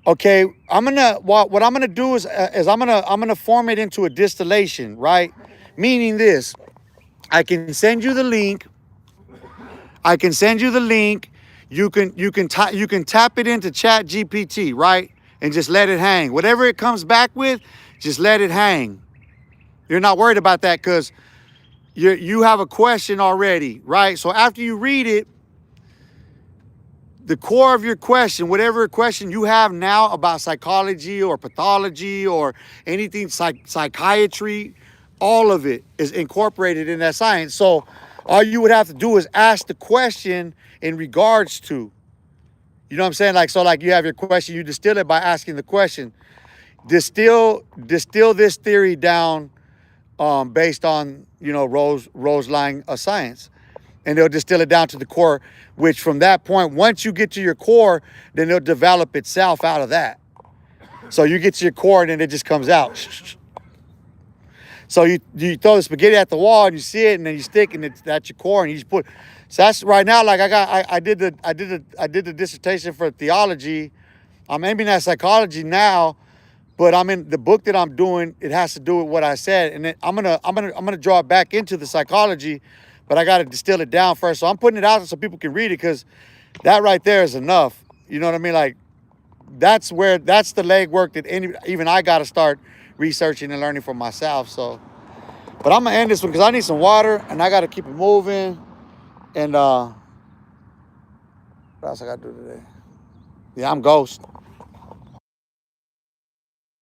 Okay, what I'm gonna do is I'm gonna form it into a distillation, right? Meaning this, I can send you the link. You can tap it into Chat GPT, right? And just let it hang. Whatever it comes back with, just let it hang. You're not worried about that because you have a question already, right? So after you read it, the core of your question, whatever question you have now about psychology or pathology or anything psychiatry, all of it is incorporated in that science. So all you would have to do is ask the question in regards to, you know what I'm saying? Like, so like you have your question, you distill it by asking the question. Distill this theory down based on, you know, Rose line of science. And they'll distill it down to the core, which from that point, once you get to your core, then it'll develop itself out of that. So you get to your core and then it just comes out. So you throw the spaghetti at the wall and you see it and then you stick and it's at your core and you just put. So that's right now, like I did the dissertation for theology. I'm aiming at psychology now, but I'm in the book that I'm doing, it has to do with what I said. And then I'm gonna draw it back into the psychology. But I got to distill it down first. So I'm putting it out so people can read it, because that right there is enough. You know what I mean? Like, that's the legwork that even I got to start researching and learning for myself. So, but I'm going to end this one because I need some water and I got to keep it moving. And what else I got to do today? Yeah, I'm ghost.